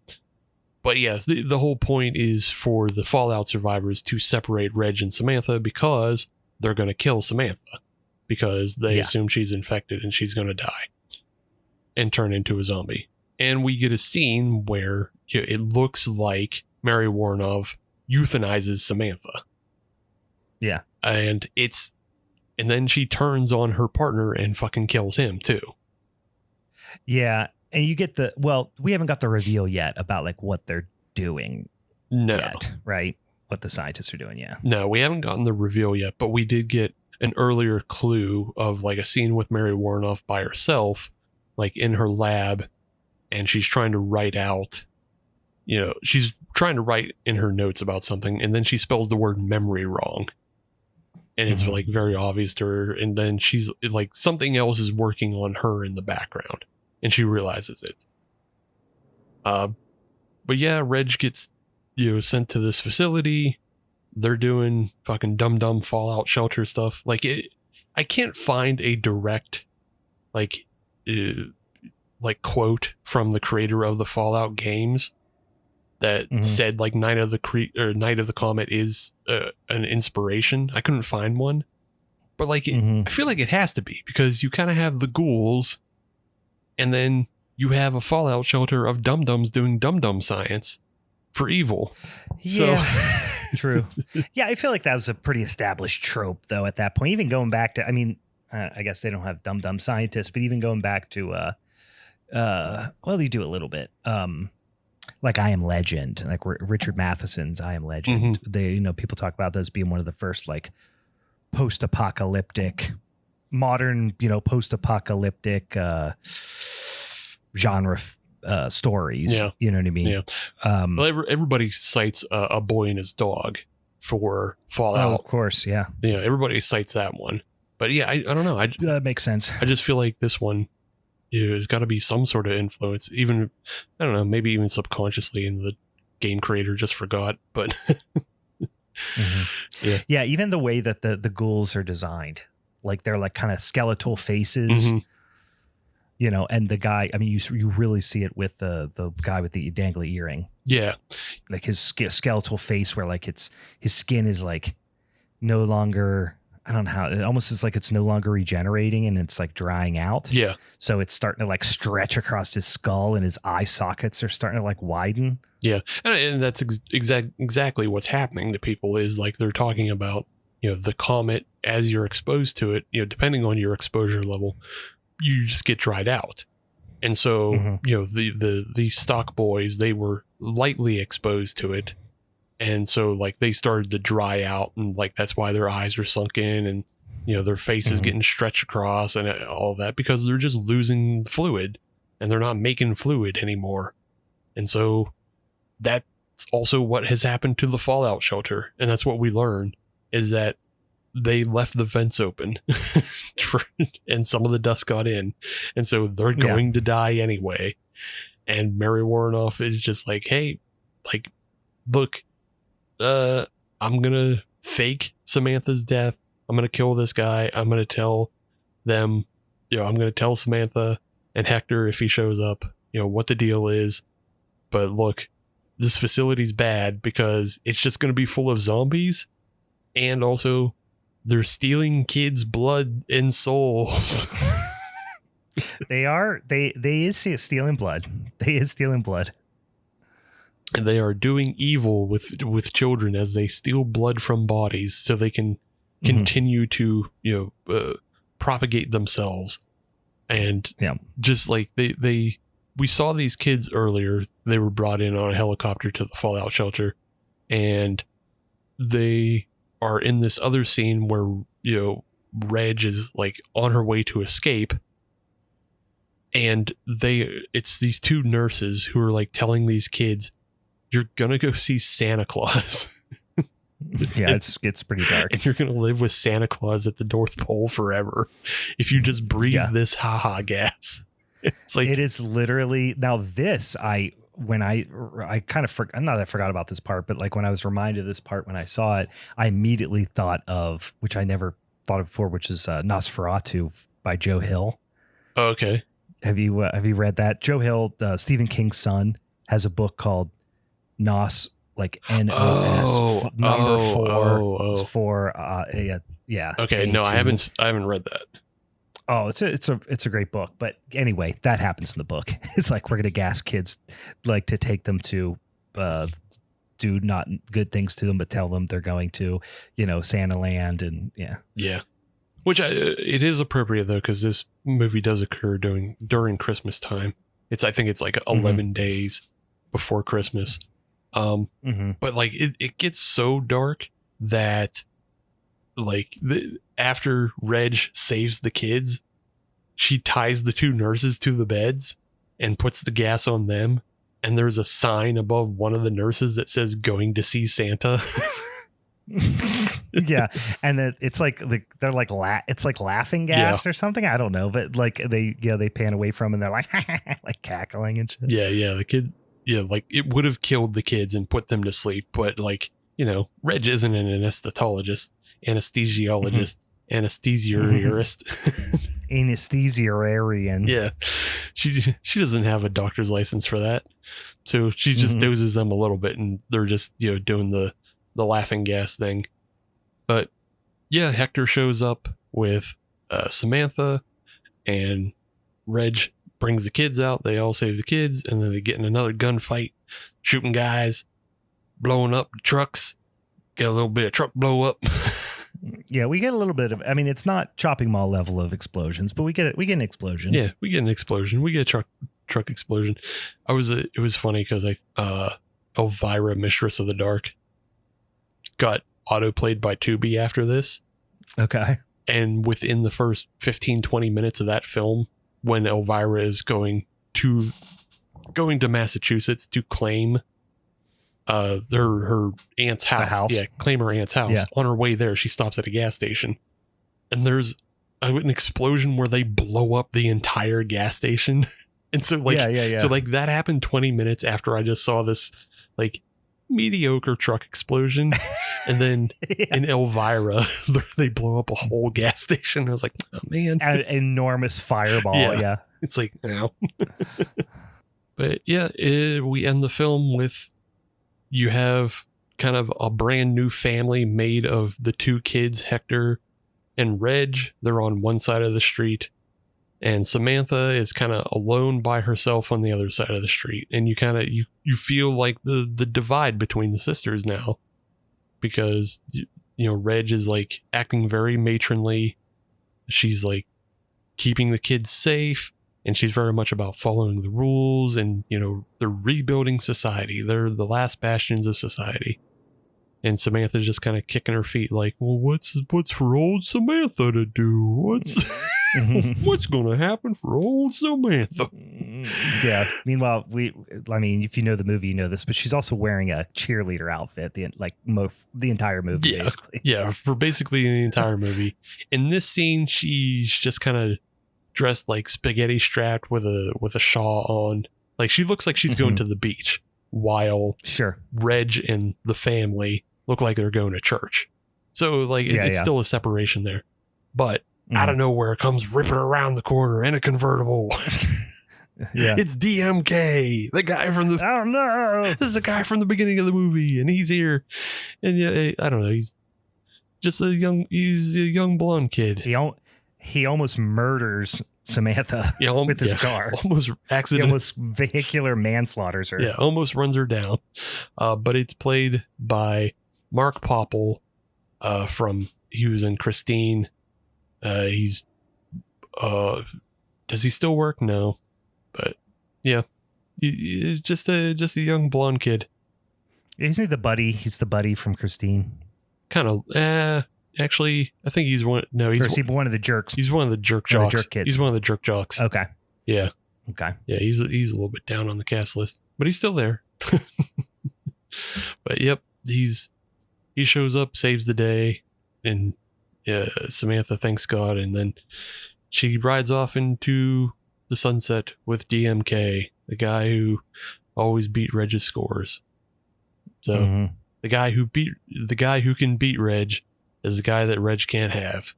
But yes, the whole point is for the fallout survivors to separate Reg and Samantha because they're going to kill Samantha because they assume she's infected and she's going to die and turn into a zombie. And we get a scene where it looks like Mary Warnoff euthanizes Samantha. Yeah. And then she turns on her partner and fucking kills him too. Yeah. And you get we haven't got the reveal yet about like what they're doing yet, right? What the scientists are doing. Yeah. No, we haven't gotten the reveal yet, but we did get an earlier clue of like a scene with Mary Warnoff by herself, like in her lab. And she's trying to write out, she's trying to write in her notes about something. And then she spells the word memory wrong. And it's like very obvious to her. And then she's like, something else is working on her in the background. And she realizes it. But yeah, Reg gets, sent to this facility. They're doing fucking dumb fallout shelter stuff. Like I can't find a direct, like quote from the creator of the Fallout games that said like Night of the Comet is an inspiration. I couldn't find one, but like I feel like it has to be because you kind of have the ghouls, and then you have a fallout shelter of dum-dums doing dum-dum science for evil. Yeah, so. True. Yeah, I feel like that was a pretty established trope though at that point. Even going back to, I guess they don't have dum-dum scientists, but even going back to Well, you do a little bit. Like I Am Legend, like Richard Matheson's I Am Legend. Mm-hmm. They, people talk about those being one of the first like post-apocalyptic, modern, post-apocalyptic genre stories. Yeah. You know what I mean? Yeah. Well, everybody cites A Boy and His Dog for Fallout. Oh, of course, yeah. Yeah, everybody cites that one. But yeah, I don't know. That makes sense. I just feel like this one has got to be some sort of influence. Even, I don't know, maybe even subconsciously, and the game creator just forgot. But mm-hmm. Yeah, even the way that the ghouls are designed, like they're like kind of skeletal faces. Mm-hmm. And the guy, I mean, you really see it with the guy with the dangly earring. Yeah. Like his skeletal face where like his skin is like no longer, I don't know how, it almost is like it's no longer regenerating and it's like drying out. Yeah. So it's starting to like stretch across his skull and his eye sockets are starting to like widen. Yeah. And that's exactly what's happening to people is like they're talking about, the comet as you're exposed to it, depending on your exposure level, you just get dried out. And so, mm-hmm. These stock boys, they were lightly exposed to it. And so like they started to dry out and like, that's why their eyes are sunken and, their face is mm-hmm. getting stretched across and all that because they're just losing fluid and they're not making fluid anymore. And so that's also what has happened to the Fallout shelter. And that's what we learned is that they left the vents open and some of the dust got in. And so they're going to die anyway. And Mary Warrenoff is just like, hey, like, look, I'm going to fake Samantha's death. I'm going to kill this guy. I'm going to tell them, I'm going to tell Samantha and Hector if he shows up, what the deal is. But look, this facility's bad because it's just going to be full of zombies. And also, they're stealing kids' blood and souls. They is stealing blood. They is stealing blood. And they are doing evil with children as they steal blood from bodies so they can continue to, propagate themselves. And just like we saw these kids earlier, they were brought in on a helicopter to the Fallout shelter and they are in this other scene where, Reg is like on her way to escape. And it's these two nurses who are like telling these kids, you're going to go see Santa Claus. Yeah, it's pretty dark. And you're going to live with Santa Claus at the North Pole forever if you just breathe this haha gas. It's like, it is literally, now this, I kind of not that I forgot about this part, but like when I was reminded of this part when I saw it, I immediately thought of, which I never thought of before, which is Nosferatu by Joe Hill. Oh, okay. Have you read that? Joe Hill, Stephen King's son, has a book called Nos, like NOS number 4. Yeah. Okay. No, I haven't read that. Oh, it's a great book. But anyway, that happens in the book. It's like we're going to gas kids like to take them to do not good things to them, but tell them they're going to, Santa Land and yeah. Yeah. Which it is appropriate though, because this movie does occur during Christmas time. I think it's like 11 days before Christmas. But like it gets so dark that like after Reg saves the kids, she ties the two nurses to the beds and puts the gas on them. And there's a sign above one of the nurses that says going to see Santa. Yeah. And it's like they're like it's like laughing gas or something. I don't know. But like they pan away from and they're like like cackling and shit. Yeah. The kid. Yeah. Like it would have killed the kids and put them to sleep. But like, Reg isn't an anesthesiologist, anesthesiarist. Anesthesiarian. Yeah. She doesn't have a doctor's license for that. So she just doses them a little bit and they're just, doing the laughing gas thing. But yeah, Hector shows up with Samantha and Reg brings the kids out. They all save the kids and then they get in another gunfight, shooting guys, blowing up trucks, get a little bit of truck blow up. Yeah, we get a little bit of, I mean, it's not chopping mall level of explosions, but we get an explosion. Yeah, we get an explosion. We get a truck truck explosion. It was funny because Elvira, Mistress of the Dark, got auto-played by Tubi after this. Okay. And within the first 15-20 minutes of that film, when Elvira is going to Massachusetts to claim her aunt's house. Yeah, claim her aunt's house. Yeah. On her way there, she stops at a gas station, and there's an explosion where they blow up the entire gas station. And so so like that happened 20 minutes after I just saw this like mediocre truck explosion. And then in Elvira, they blow up a whole gas station. I was like, oh man, an enormous fireball. Yeah. It's like, ow. But yeah, we end the film with, you have kind of a brand new family made of the two kids, Hector and Reg. They're on one side of the street, and Samantha is kind of alone by herself on the other side of the street. And you kind of, you feel like the divide between the sisters now, because, you know, Reg is like acting very matronly. She's like keeping the kids safe. And she's very much about following the rules, and, you know, they're rebuilding society. They're the last bastions of society. And Samantha's just kind of kicking her feet like, well, what's for old Samantha to do? What's going to happen for old Samantha? Yeah. Meanwhile, if you know the movie, you know this, but she's also wearing a cheerleader outfit, the entire movie, basically. Yeah, for basically the entire movie. In this scene, she's just kind of dressed like spaghetti strapped with a shawl on. Like, she looks like she's going to the beach, while Reg and the family look like they're going to church. So like it's still a separation there. But out of nowhere comes ripping around the corner in a convertible. It's DMK, the guy from the, oh no, this is the guy from the beginning of the movie, and he's here. And yeah, I don't know, he's just a young blonde kid. He almost murders Samantha with his car. Almost accident. He almost vehicular manslaughters her. Yeah, almost runs her down. But it's played by Mark Popple. He was in Christine. He's does he still work? No, but yeah, he's just a young blonde kid. Isn't he the buddy? He's the buddy from Christine. Kind of. Actually, I think he's one. No, he's one of the jerks. He's one of the jerk jocks. Jerk kids. He's one of the jerk jocks. Okay. Yeah. Okay. Yeah, he's a little bit down on the cast list, but he's still there. But yep, he shows up, saves the day, and Samantha thanks God, and then she rides off into the sunset with DMK, the guy who always beat Reg's scores. So the guy who can beat Reg is the guy that Reg can't have.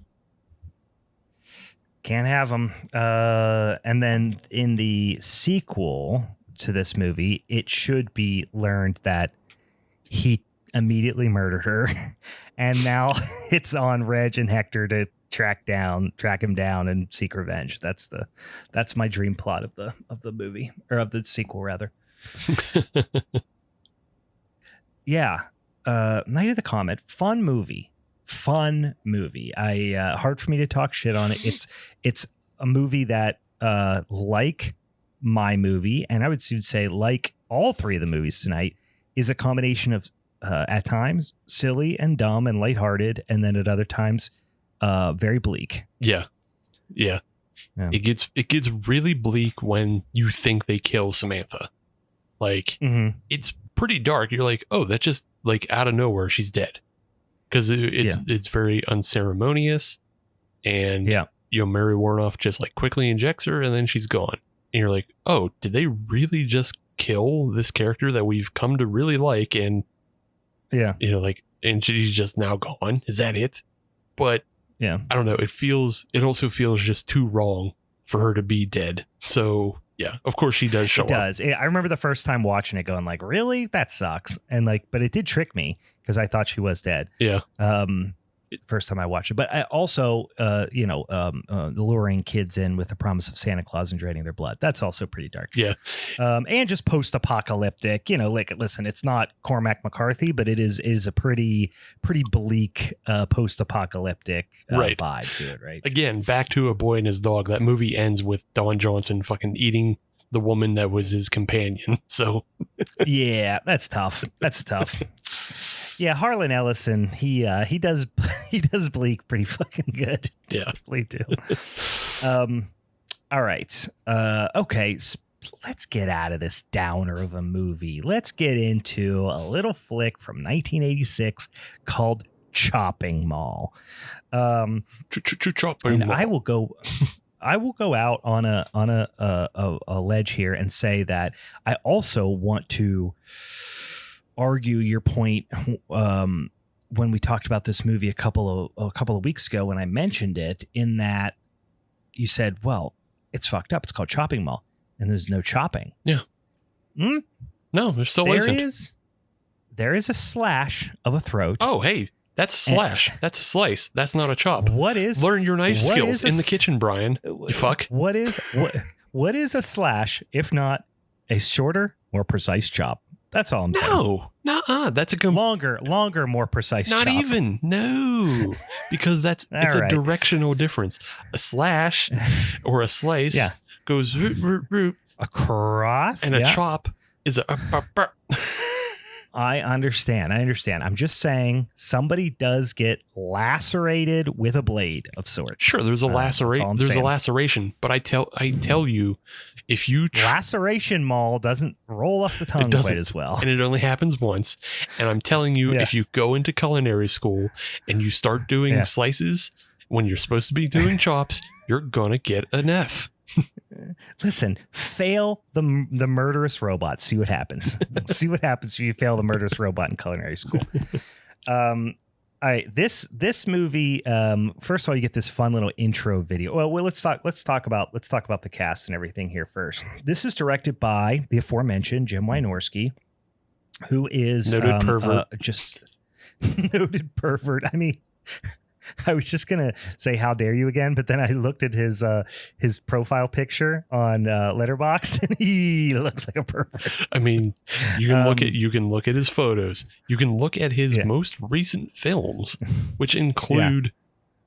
Can't have him. And then in the sequel to this movie, it should be learned that he immediately murdered her. And now it's on Reg and Hector to track him down and seek revenge. That's my dream plot of the movie, or of the sequel rather. Yeah. Night of the Comet, fun movie. Hard for me to talk shit on it. It's a movie that like my movie, and I would say like all three of the movies tonight, is a combination of at times silly and dumb and lighthearted, and then at other times very bleak. Yeah. It gets really bleak when you think they kill Samantha. Like it's pretty dark. You're like, oh, that's just like out of nowhere she's dead. Because it's very unceremonious, and Mary Warnoff just like quickly injects her, and then she's gone. And you're like, oh, did they really just kill this character that we've come to really like? And and she's just now gone. Is that it? But I don't know. It also feels just too wrong for her to be dead. So yeah, of course she does show up. It does. I remember the first time watching it going like, really? That sucks. And like, but it did trick me, because I thought she was dead. Yeah. First time I watched it. But I also, luring kids in with the promise of Santa Claus and draining their blood. That's also pretty dark. Yeah. And just post-apocalyptic, like, listen, it's not Cormac McCarthy, but it is a pretty bleak post-apocalyptic vibe to it, right? Again, back to A Boy and His Dog. That movie ends with Don Johnson fucking eating the woman that was his companion. So yeah, that's tough. Yeah, Harlan Ellison, he does Bleak pretty fucking good. Yeah, Bleak too. All right. Okay. Let's get out of this downer of a movie. Let's get into a little flick from 1986 called Chopping Mall. Chopping Mall. I will go out on a ledge here and say that I also want to argue your point when we talked about this movie a couple of weeks ago when I mentioned it, in that you said, well, it's fucked up. It's called Chopping Mall, and there's no chopping. Yeah. No, there still isn't. There is a slash of a throat. Oh, hey, that's a slash. That's a slice. That's not a chop. Learn your knife skills in the kitchen, Brian. You fuck. What is a slash if not a shorter, more precise chop? That's all I'm saying. No, that's a longer, more precise. Not chop. even. No, because it's a directional difference. A slash or a slice goes root across, and a chop is a. I understand. I'm just saying somebody does get lacerated with a blade of sorts. Sure, there's a laceration, but I tell you, if you laceration mall doesn't roll off the tongue quite as well, and it only happens once. And I'm telling you, if you go into culinary school and you start doing slices when you're supposed to be doing chops, you're gonna get an F. Listen, fail the murderous robot. See what happens. See what happens if you fail the murderous robot in culinary school. All right, this movie. First of all, you get this fun little intro video. Well, let's talk about the cast and everything here first. This is directed by the aforementioned Jim Wynorski, who is noted pervert. Just noted pervert. I mean, I was just gonna say how dare you again, but then I looked at his profile picture on Letterboxd, and he looks like a pervert. I mean, you can look at his photos. You can look at his most recent films, which include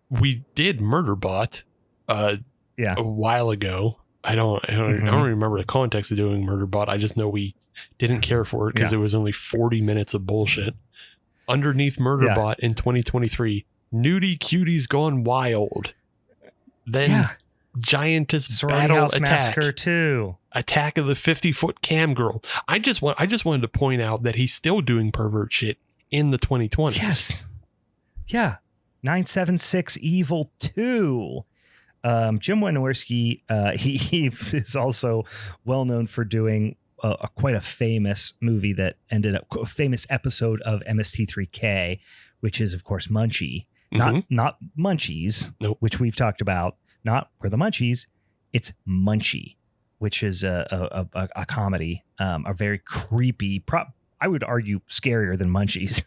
we did Murderbot a while ago. I don't remember the context of doing Murderbot. I just know we didn't care for it because it was only 40 minutes of bullshit. Underneath Murderbot in 2023. Nudie Cuties Gone Wild. Then Giantess Battle House Attack. Massacre 2. Attack of the 50-Foot Cam Girl. I just wanted to point out that he's still doing pervert shit in the 2020s. Yes. Yeah. 976 Evil 2. Jim Wynorski, he is also well known for doing quite a famous movie that ended up a famous episode of MST3K, which is of course Munchie. Not Munchies, which we've talked about. Not We're the Munchies. It's Munchie, which is a comedy, a very creepy, I would argue scarier than Munchies,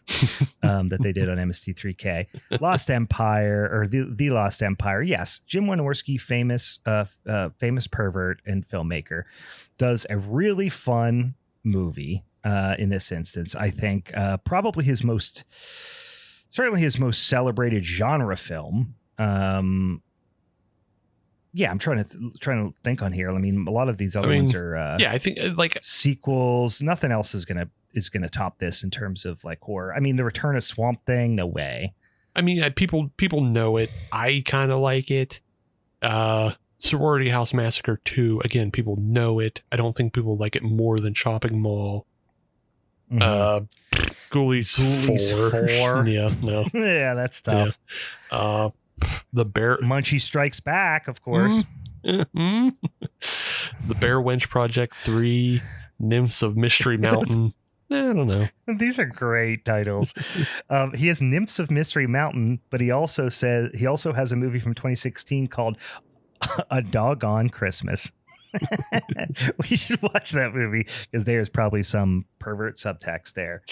that they did on MST3K. Lost Empire, or the Lost Empire. Yes, Jim Wynorski, famous pervert and filmmaker, does a really fun movie in this instance. I think probably certainly his most celebrated genre film. I'm trying to think on here. I mean, a lot of these other ones are I think like sequels. Nothing else is gonna top this in terms of like horror. I mean, The Return of Swamp Thing, no way. I mean, people know it. I kind of like it. Sorority House Massacre 2, again, people know it. I don't think people like it more than Chopping Mall. Ghoulies 4. Yeah, no. Yeah, that's tough. Yeah. The Bear Munchie Strikes Back, of course. The Bear Wench Project 3, Nymphs of Mystery Mountain. I don't know. These are great titles. He has Nymphs of Mystery Mountain, but he also has a movie from 2016 called A Doggone Christmas. We should watch that movie because there's probably some pervert subtext there.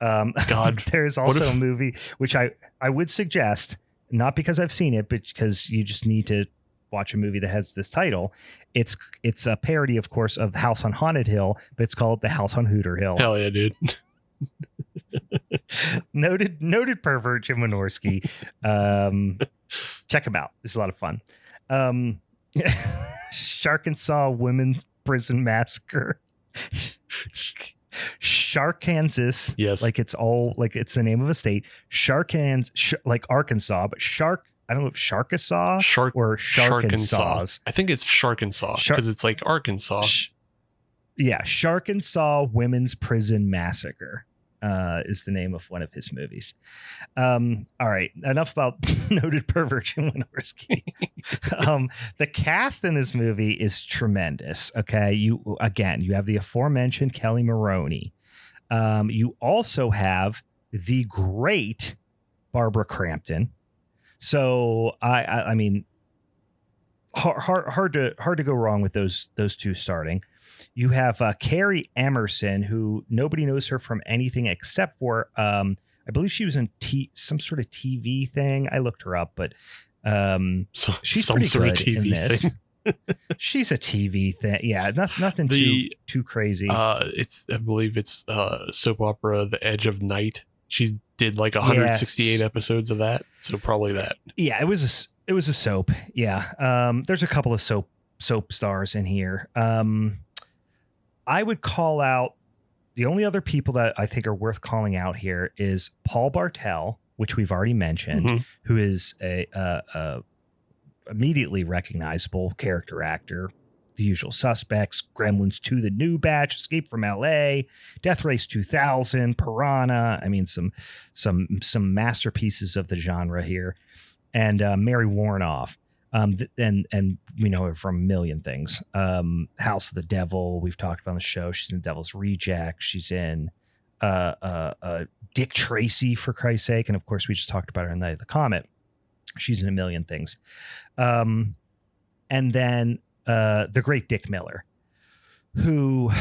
God, there's also a movie which I would suggest, not because I've seen it, but because you just need to watch a movie that has this title. It's a parody, of course, of The House on Haunted Hill, but it's called The House on Hooter Hill. Hell yeah, dude. Noted pervert Jim Wynorski. Check him out. It's a lot of fun. Shark and Saw Prison Massacre. It's Sharkansas. Yes. Like it's the name of a state. Like Arkansas, but I don't know if Sharkasaw or Sharkansaws. I think it's Sharkansaw because it's like Arkansas. Sharkansaw Women's Prison Massacre is the name of one of his movies. All right, enough about noted pervert Jim Wynorski. The cast in this movie is tremendous. Okay, you have the aforementioned Kelly Maroney. You also have the great Barbara Crampton. So I mean, hard to go wrong with those two starting. You have Carrie Emerson, who nobody knows her from anything except for I believe she was in some sort of TV thing. I looked her up, but she's some sort of TV thing. She's a TV thing. Yeah, nothing too crazy. I believe it's soap opera The Edge of Night. She did like 168 episodes of that, so probably that. Yeah, it was a soap. Yeah, there's a couple of soap stars in here. I would call out the only other people that I think are worth calling out here is Paul Bartel, which we've already mentioned, who is a immediately recognizable character actor. The Usual Suspects, Gremlins 2, The New Batch, Escape from L.A., Death Race 2000, Piranha. I mean, some masterpieces of the genre here. And Mary Warnoff. And we know her from a million things. House of the Devil, we've talked about on the show. She's in Devil's Reject. She's in Dick Tracy, for Christ's sake. And of course, we just talked about her in Night of the Comet. She's in a million things. And then the great Dick Miller, who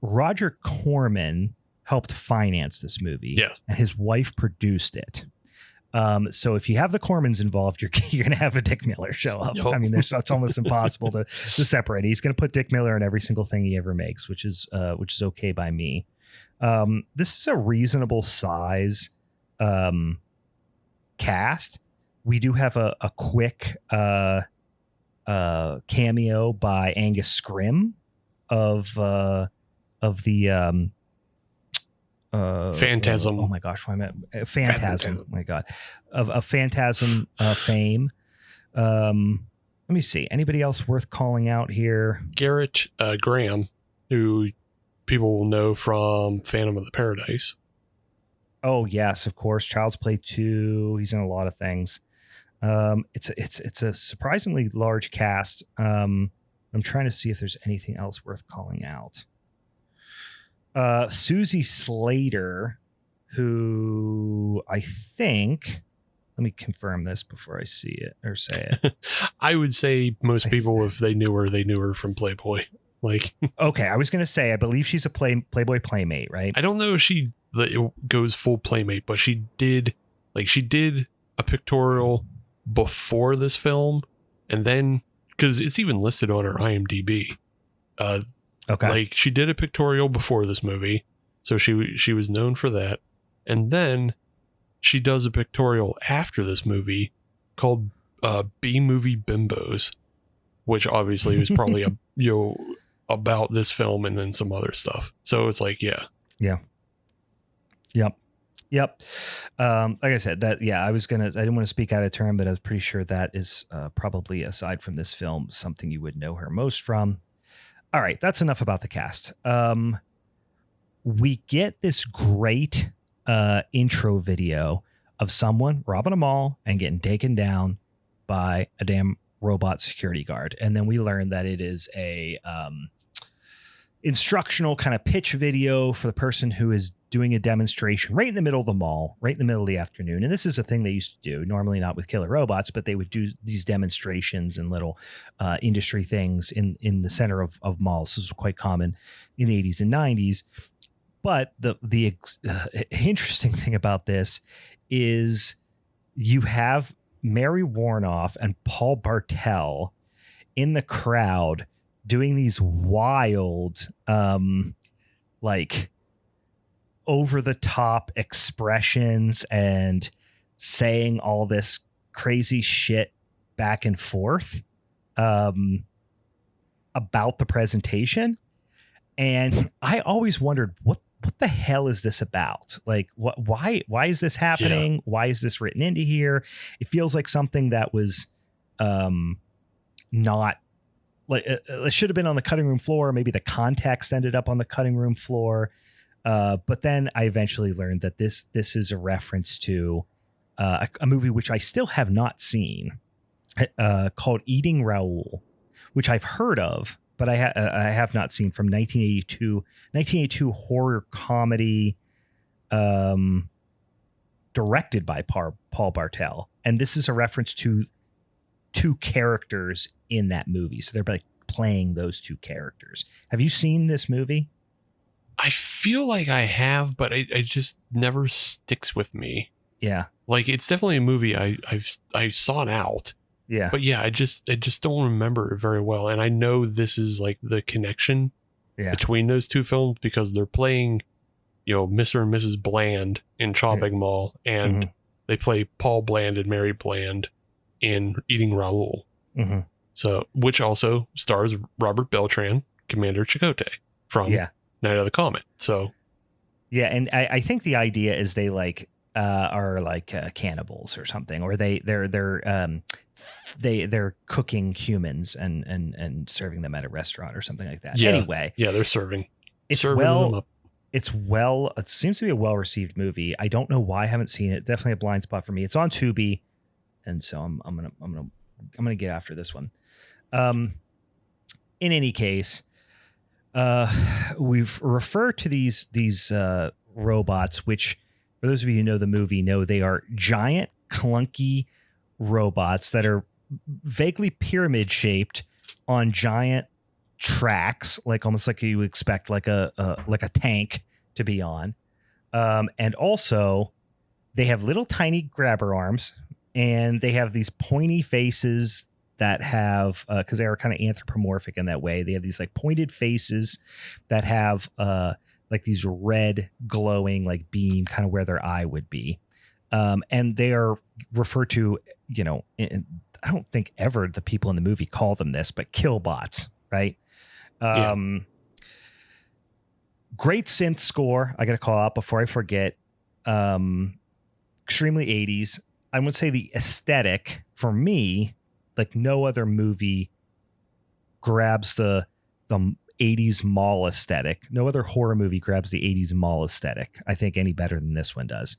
Roger Corman helped finance this movie. Yeah. And his wife produced it. So if you have the Cormans involved, you're going to have a Dick Miller show up. Yep. I mean, it's almost impossible to separate. He's going to put Dick Miller in every single thing he ever makes, which is okay by me. This is a reasonable size cast. We do have a quick cameo by Angus Scrimm of the Phantasm. Oh my gosh, why am I Phantasm? Oh my God, of Phantasm fame. Let me see. Anybody else worth calling out here? Garrett Graham, who people will know from Phantom of the Paradise. Oh yes, of course. Child's Play 2. He's in a lot of things. It's a surprisingly large cast. I'm trying to see if there's anything else worth calling out. Susie Slater, who I think, let me confirm this before I see it or say it. I would say most people, if they knew her from Playboy. Like, okay, I was going to say, I believe she's a Playboy Playmate, right? I don't know if she goes full Playmate, but she did a pictorial before this film, and then because it's even listed on her IMDb. Okay. Like she did a pictorial before this movie, so she was known for that, and then she does a pictorial after this movie called B Movie Bimbos, which obviously was probably about this film and then some other stuff. So it's like Yep. Like I said, I didn't want to speak out of turn, but I was pretty sure that is probably, aside from this film, something you would know her most from. All right, that's enough about the cast. We get this great intro video of someone robbing a mall and getting taken down by a damn robot security guard. And then we learn that it is a instructional kind of pitch video for the person who is doing a demonstration right in the middle of the mall, right in the middle of the afternoon. And this is a thing they used to do, normally not with killer robots, but they would do these demonstrations and little industry things in the center of malls. This was quite common in the 80s and 90s. But the interesting thing about this is you have Mary Warnoff and Paul Bartel in the crowd doing these wild, like over the top expressions and saying all this crazy shit back and forth. about the presentation. And I always wondered, what the hell is this about? Like, why is this happening? Yeah. Why is this written into here? It feels like something that was not like it should have been on the cutting room floor. Maybe the context ended up on the cutting room floor. But then I eventually learned that this is a reference to a movie which I still have not seen, called Eating Raoul, which I've heard of, but I have not seen, from 1982 horror comedy, directed by Paul Bartel. And this is a reference to two characters in that movie. So they're like playing those two characters. Have you seen this movie? I feel like I have, but it just never sticks with me. Yeah. Like, it's definitely a movie I sought out. Yeah. But yeah, I just don't remember it very well. And I know this is like the connection between those two films, because they're playing, Mr. and Mrs. Bland in Chopping Mall, and they play Paul Bland and Mary Bland in Eating Raoul. Mm-hmm. So, which also stars Robert Beltran, Commander Chakotay from Night of the Comet. So, yeah, and I think the idea is they like are like cannibals or something, or they're cooking humans and serving them at a restaurant or something like that. Yeah. Anyway, they're serving them up. It seems to be a well-received movie. I don't know why I haven't seen it. Definitely a blind spot for me. It's on Tubi, and so I'm gonna get after this one. In any case, we've referred to these robots, which, for those of you who know the movie, know they are giant, clunky robots that are vaguely pyramid shaped on giant tracks, like almost like you would expect like a tank to be on. And also they have little tiny grabber arms, and they have these pointy faces that have, because they are kind of anthropomorphic in that way. They have these like pointed faces that have like these red glowing like beam kind of where their eye would be. And they are referred to, I don't think ever the people in the movie call them this, but killbots, right? Great synth score. I got to call out before I forget. Extremely 80s. I would say the aesthetic for me, like no other movie grabs the 80s mall aesthetic. No other horror movie grabs the 80s mall aesthetic, I think, any better than this one does.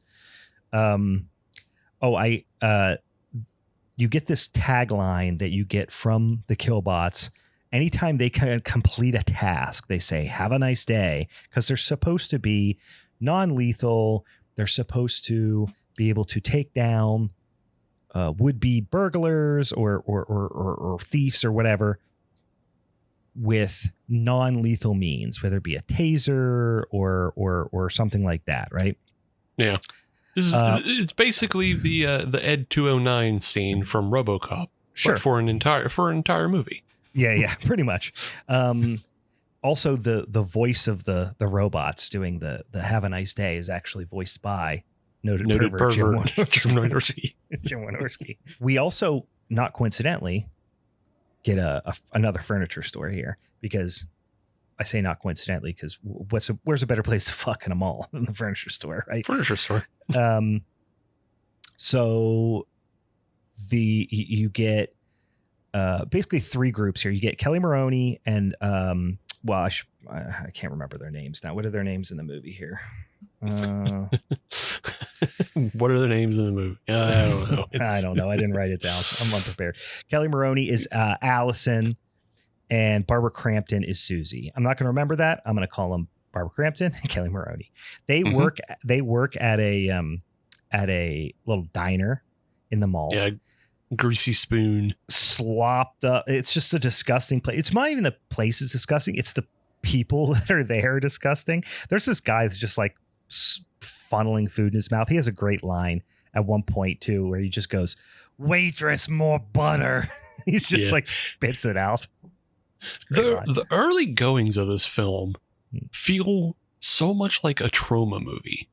You get this tagline that you get from the killbots. Anytime they can complete a task, they say, "Have a nice day," because they're supposed to be non-lethal. They're supposed to be able to take down would-be burglars or thieves or whatever with non-lethal means, whether it be a taser or something like that, right? Yeah. This is it's basically the Ed 209 scene from RoboCop, sure, but for an entire movie. Yeah, pretty much. Also, the voice of the robots doing the "Have a nice day" is actually voiced by noted pervert Jim Wynorski. We also, not coincidentally, get another furniture store here, because I say not coincidentally because where's a better place to fuck in a mall than the furniture store, right? Furniture store. So you get basically three groups here. You get Kelly Maroney and I can't remember their names now. What are their names in the movie here? What are their names in the movie? I don't know. I don't know. I didn't write it down. I'm unprepared. Kelly Maroney is Allison, and Barbara Crampton is Susie. I'm not going to remember that. I'm going to call them Barbara Crampton and Kelly Maroney. They work at a little diner in the mall. Yeah. Greasy spoon, slopped up. It's just a disgusting place. It's not even the place is disgusting. It's the people that are there disgusting. There's this guy that's just like funneling food in his mouth. He has a great line at one point too, where he just goes, "Waitress, more butter." He's just like spits it out. The early goings of this film feel so much like a trauma movie,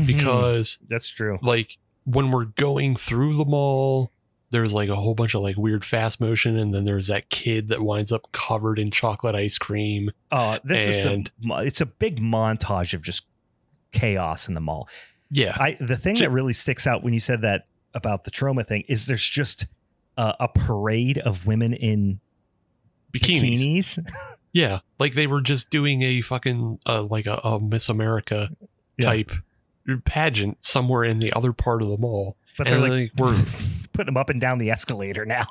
because that's true. Like when we're going through the mall, there's like a whole bunch of like weird fast motion, and then there's that kid that winds up covered in chocolate ice cream. It's a big montage of just chaos in the mall. Yeah. The thing that really sticks out when you said that about the trauma thing is there's just a parade of women in bikinis. Yeah, like they were just doing a fucking like a Miss America type pageant somewhere in the other part of the mall. But they're like we're putting them up and down the escalator now.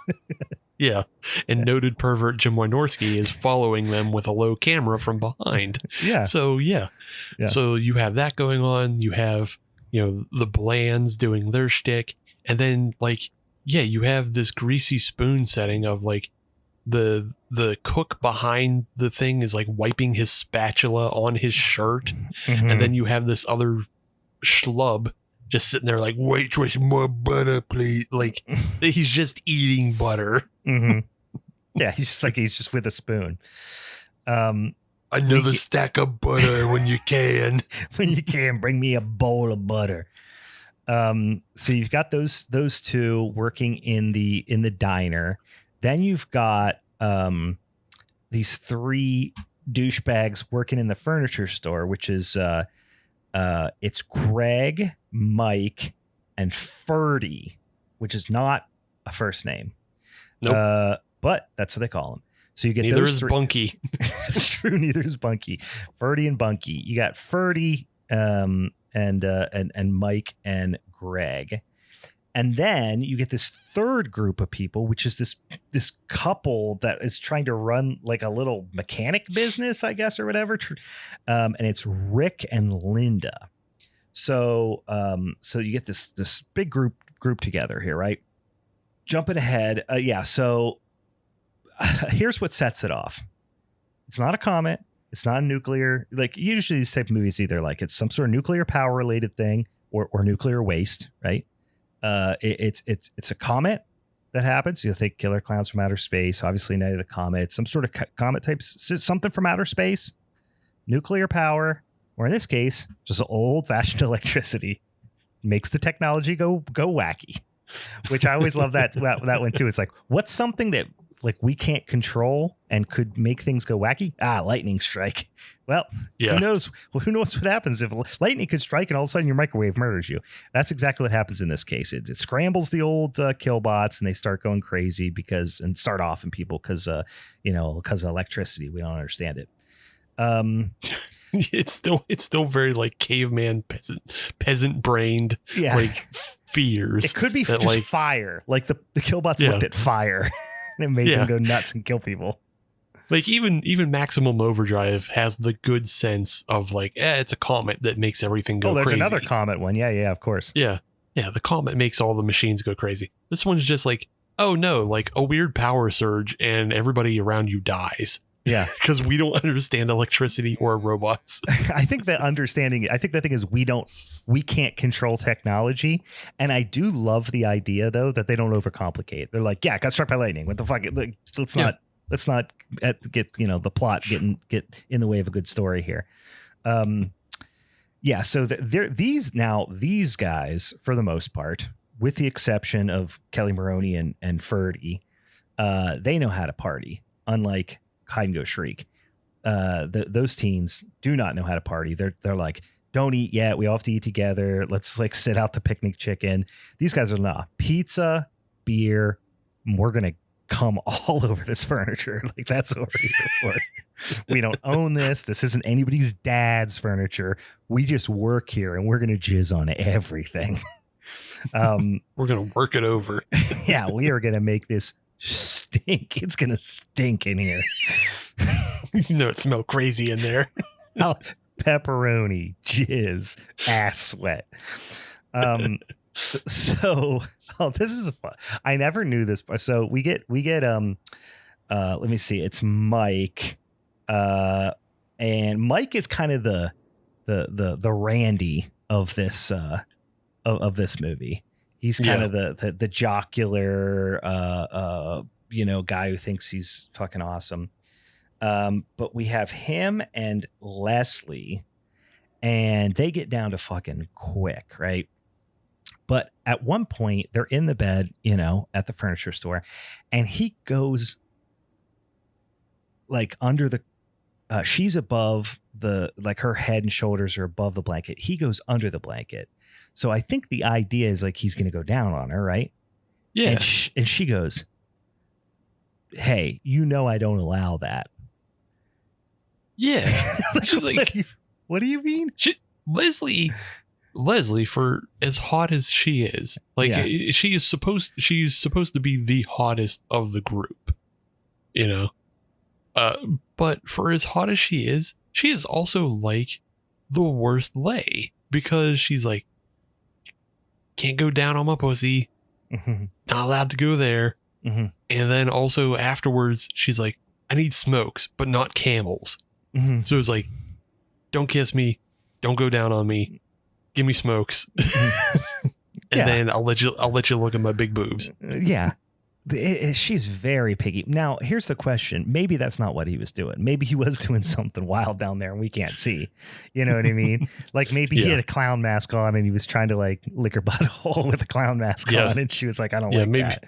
Yeah, and noted pervert Jim Wynorski is following them with a low camera from behind. Yeah. So so you have that going on. You have the Blands doing their shtick, and then like you have this greasy spoon setting of like the cook behind the thing is like wiping his spatula on his shirt, and then you have this other schlub just sitting there like, waitress, more butter, please. Like he's just eating butter. Yeah, he's just with a spoon. Another stack of butter when you can. When you can, bring me a bowl of butter. So you've got those two working in the diner. Then you've got these three douchebags working in the furniture store, which is it's Greg, Mike, and Ferdy, which is not a first name. Nope. But that's what they call him. So you get neither those is three. Bunky. It's true. Neither is Bunky. Ferdy and Bunky. You got Ferdy, and Mike and Greg. And then you get this third group of people, which is this couple that is trying to run like a little mechanic business, I guess, or whatever. And it's Rick and Linda. So you get this big group together here, right? Jumping ahead. So here's what sets it off. It's not a comet. It's not a nuclear. Like usually these type of movies, either like it's some sort of nuclear power related thing or nuclear waste, right? It's a comet that happens. You think killer clowns from outer space, obviously Night of the Comet, some sort of comet type, something from outer space, nuclear power, or in this case, just old fashioned electricity makes the technology go wacky, which I always love that one too. It's like, what's something that like we can't control and could make things go wacky? Lightning strike. Well, who knows what happens if lightning could strike and all of a sudden your microwave murders you. That's exactly what happens in this case. It scrambles the old killbots and they start going crazy because of electricity. We don't understand it. It's still very like caveman peasant brained like fears. It could be just like fire. Like the killbots looked at fire and it made them go nuts and kill people. Like even Maximum Overdrive has the good sense of like, it's a comet that makes everything go crazy. There's another comet one. Yeah, of course. Yeah. The comet makes all the machines go crazy. This one's just like, oh no, like a weird power surge and everybody around you dies. Yeah. Because we don't understand electricity or robots. I think the thing is we can't control technology. And I do love the idea though, that they don't overcomplicate. They're like, got struck by lightning. What the fuck? Let's not get the plot get in the way of a good story here. So these guys, for the most part, with the exception of Kelly Maroney and Ferdy, they know how to party, unlike Hide and Go Shriek. Those teens do not know how to party. They're like, don't eat yet. We all have to eat together. Let's like sit out the picnic chicken. These guys are not pizza, beer. We're gonna come all over this furniture. Like that's what we're here for. We don't own this. This isn't anybody's dad's furniture. We just work here and we're gonna jizz on everything. We're gonna work it over. Yeah, we are gonna make this stink. It's gonna stink in here. It smells crazy in there. Pepperoni, jizz, ass sweat. So this is fun. I never knew this. So we get let me see. It's Mike. And Mike is kind of the Randy of this movie. He's kind of the jocular guy who thinks he's fucking awesome. But we have him and Leslie, and they get down to fucking quick, right? But at one point, they're in the bed, at the furniture store, and he goes like under the, she's above like her head and shoulders are above the blanket. He goes under the blanket. So I think the idea is like he's going to go down on her, right? Yeah. And she goes, hey, I don't allow that. Yeah. She's like, what do you mean? Leslie, for as hot as she is, like she's supposed to be the hottest of the group, but for as hot as she is also like the worst lay, because she's like, can't go down on my pussy, not allowed to go there. And then also afterwards, she's like, I need smokes, but not camels. So it's like, don't kiss me, don't go down on me, give me smokes, and then I'll let you look at my big boobs. Yeah. She's very picky. Now, here's the question. Maybe that's not what he was doing. Maybe he was doing something wild down there and we can't see. You know what I mean? Like maybe he had a clown mask on and he was trying to like lick her butthole with a clown mask on, and she was like, I don't like maybe, that.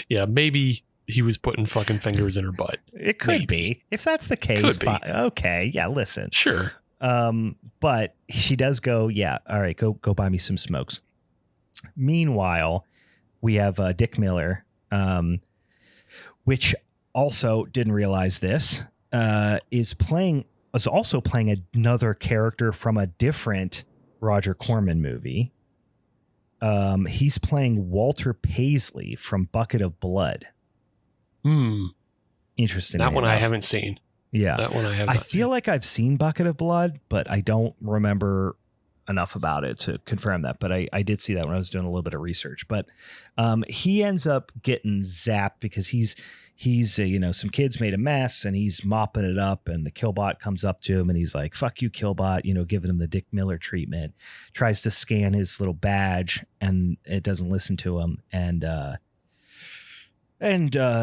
Yeah, maybe he was putting fucking fingers in her butt. It could be. If that's the case, okay. Yeah, listen. Sure. But she does go, yeah, all right, go buy me some smokes. Meanwhile, we have Dick Miller, which also didn't realize this, is also playing another character from a different Roger Corman movie. He's playing Walter Paisley from Bucket of Blood. Interesting. That one I haven't seen. Yeah. That one I have. I feel like I've seen Bucket of Blood, but I don't remember enough about it to confirm that. But I did see that when I was doing a little bit of research. But he ends up getting zapped because he's some kids made a mess and he's mopping it up, and the Killbot comes up to him and he's like, fuck you, Killbot, giving him the Dick Miller treatment, tries to scan his little badge and it doesn't listen to him, and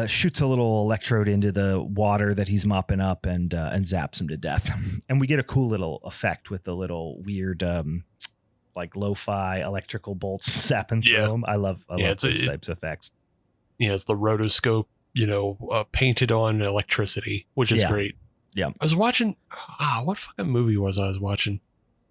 shoots a little electrode into the water that he's mopping up and zaps him to death. And we get a cool little effect with the little weird like lo-fi electrical bolts zapping through him. I love those types of effects. Yeah, it's the rotoscope, painted on electricity, which is great. Yeah. I was watching, what fucking movie was I was watching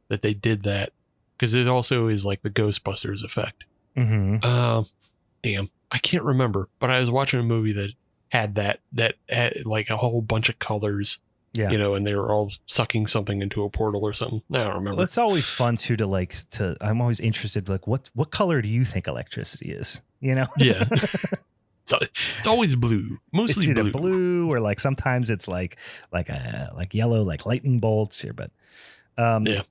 that they did that? Because it also is like the Ghostbusters effect. Damn. I can't remember, but I was watching a movie that had that had like a whole bunch of colors, and they were all sucking something into a portal or something. I don't remember. Well, it's always fun to I'm always interested, like what color do you think electricity is? Yeah. So it's always blue, mostly it's either blue or like sometimes it's like yellow, like lightning bolts here. But I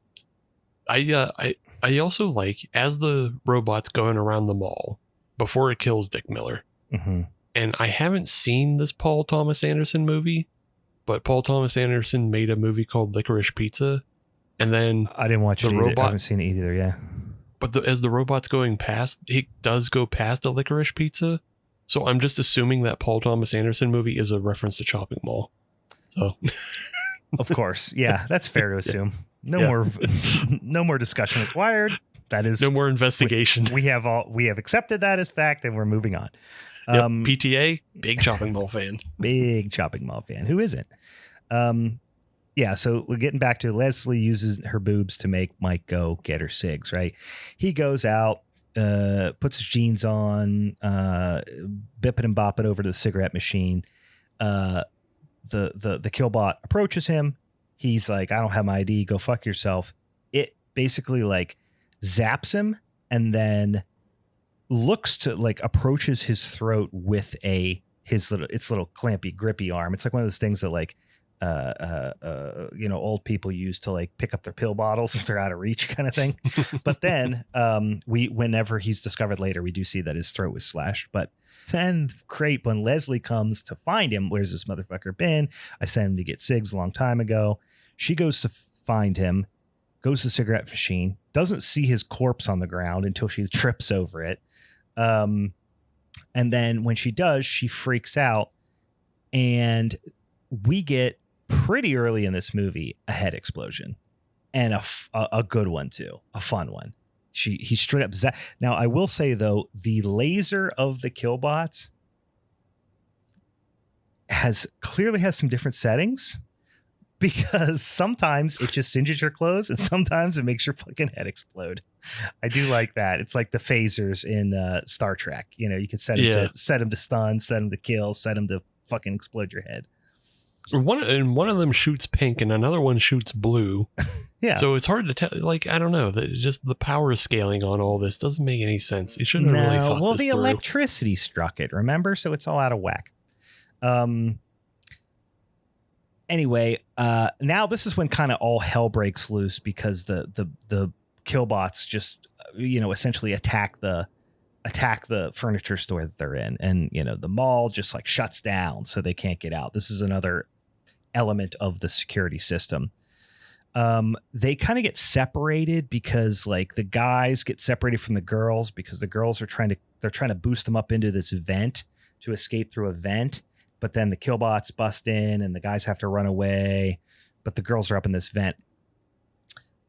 also like, as the robot's going around the mall before it kills Dick Miller. And I haven't seen this Paul Thomas Anderson movie, but Paul Thomas Anderson made a movie called Licorice Pizza. And then I didn't watch it either. I haven't seen it either. Yeah. But as the robot's going past, it does go past a Licorice Pizza. So I'm just assuming that Paul Thomas Anderson movie is a reference to Chopping Mall. So of course. Yeah, that's fair to assume. No more discussion required. That is no more investigation. We have accepted that as fact, and we're moving on. PTA, big Chopping Mall fan. Big Chopping Mall fan. Who isn't? So we're getting back to Leslie uses her boobs to make Mike go get her cigs, right? He goes out, puts his jeans on, bip it and bop it over to the cigarette machine. The Killbot approaches him. He's like, I don't have my ID. Go fuck yourself. It basically like zaps him and then looks to like approaches his throat with its little clampy grippy arm. It's like one of those things that like old people use to like pick up their pill bottles if they're out of reach kind of thing. But then whenever he's discovered later, we do see that his throat was slashed. But then great, when Leslie comes to find him, where's this motherfucker been? I sent him to get cigs a long time ago. She goes to find him, goes to the cigarette machine, doesn't see his corpse on the ground until she trips over it. And then when she does, she freaks out, and we get pretty early in this movie a head explosion, and a good one too, a fun one. He straight up Now I will say though, the laser of the killbots clearly has some different settings, because sometimes it just singes your clothes and sometimes it makes your fucking head explode. I do like that. It's like the phasers in Star Trek. You can set them to stun, set them to kill, set them to fucking explode your head. One of them shoots pink and another one shoots blue. Yeah. So it's hard to tell. Like, I don't know. Just the power scaling on all this doesn't make any sense. It shouldn't have really thought well, this the through. electricity struck it, remember? So it's all out of whack. Anyway, now this is when kind of all hell breaks loose, because the killbots just, essentially attack the furniture store that they're in. And, the mall just like shuts down so they can't get out. This is another element of the security system. They kind of get separated because like the guys get separated from the girls, because the girls are trying to boost them up into this vent to escape through a vent. But then the killbots bust in and the guys have to run away, but the girls are up in this vent.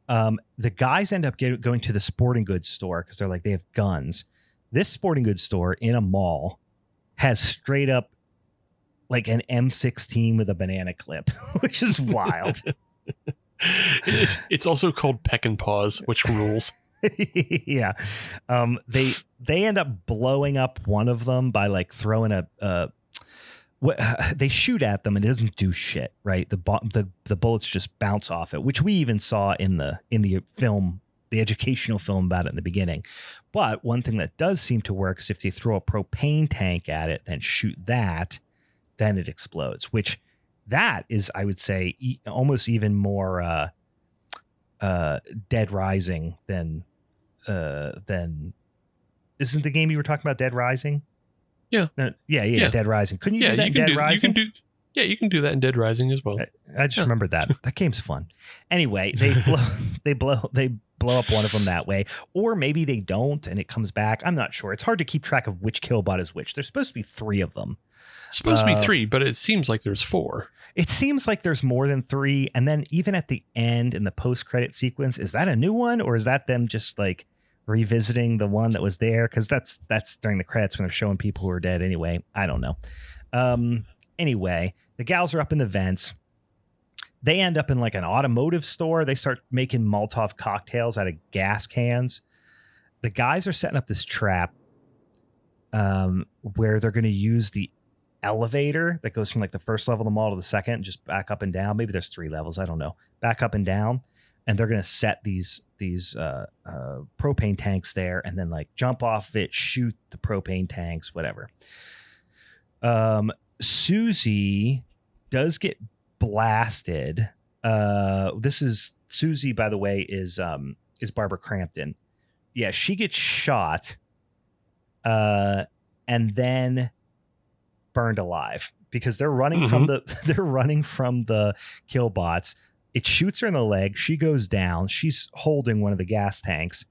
The guys end up going to the sporting goods store because they're like, they have guns. This sporting goods store in a mall has straight up like an M16 with a banana clip, which is wild. It's also called Peck and Paws, which rules. Yeah. They end up blowing up one of them by like throwing they shoot at them and it doesn't do shit, right? The bullets just bounce off it, which we even saw in the film, the educational film about it in the beginning. But one thing that does seem to work is if they throw a propane tank at it, then shoot that, then it explodes, which that is, I would say, almost even more Dead Rising than isn't the game you were talking about Dead Rising? Yeah. Yeah. Dead Rising. Couldn't you do that in Dead Rising? You can do that in Dead Rising as well. I just remembered that. That game's fun. Anyway, they blow up one of them that way. Or maybe they don't and it comes back. I'm not sure. It's hard to keep track of which killbot is which. There's supposed to be 3 of them. Supposed to be 3, but it seems like there's 4. It seems like there's more than 3. And then even at the end in the post-credit sequence, is that a new one or is that them just like revisiting the one that was there? Because that's during the credits when they're showing people who are dead anyway. I don't know. Anyway, the gals are up in the vents. They end up in like an automotive store. They start making Molotov cocktails out of gas cans. The guys are setting up this trap where they're going to use the elevator that goes from like the first level of the mall to the second, just back up and down. Maybe there's 3 levels. I don't know. Back up and down. And they're going to set these propane tanks there and then like jump off of it, shoot the propane tanks, whatever. Susie does get blasted. This is Susie, by the way, is Barbara Crampton. Yeah, she gets shot and then burned alive because they're running from the killbots. It shoots her in the leg. She goes down. She's holding one of the gas tanks,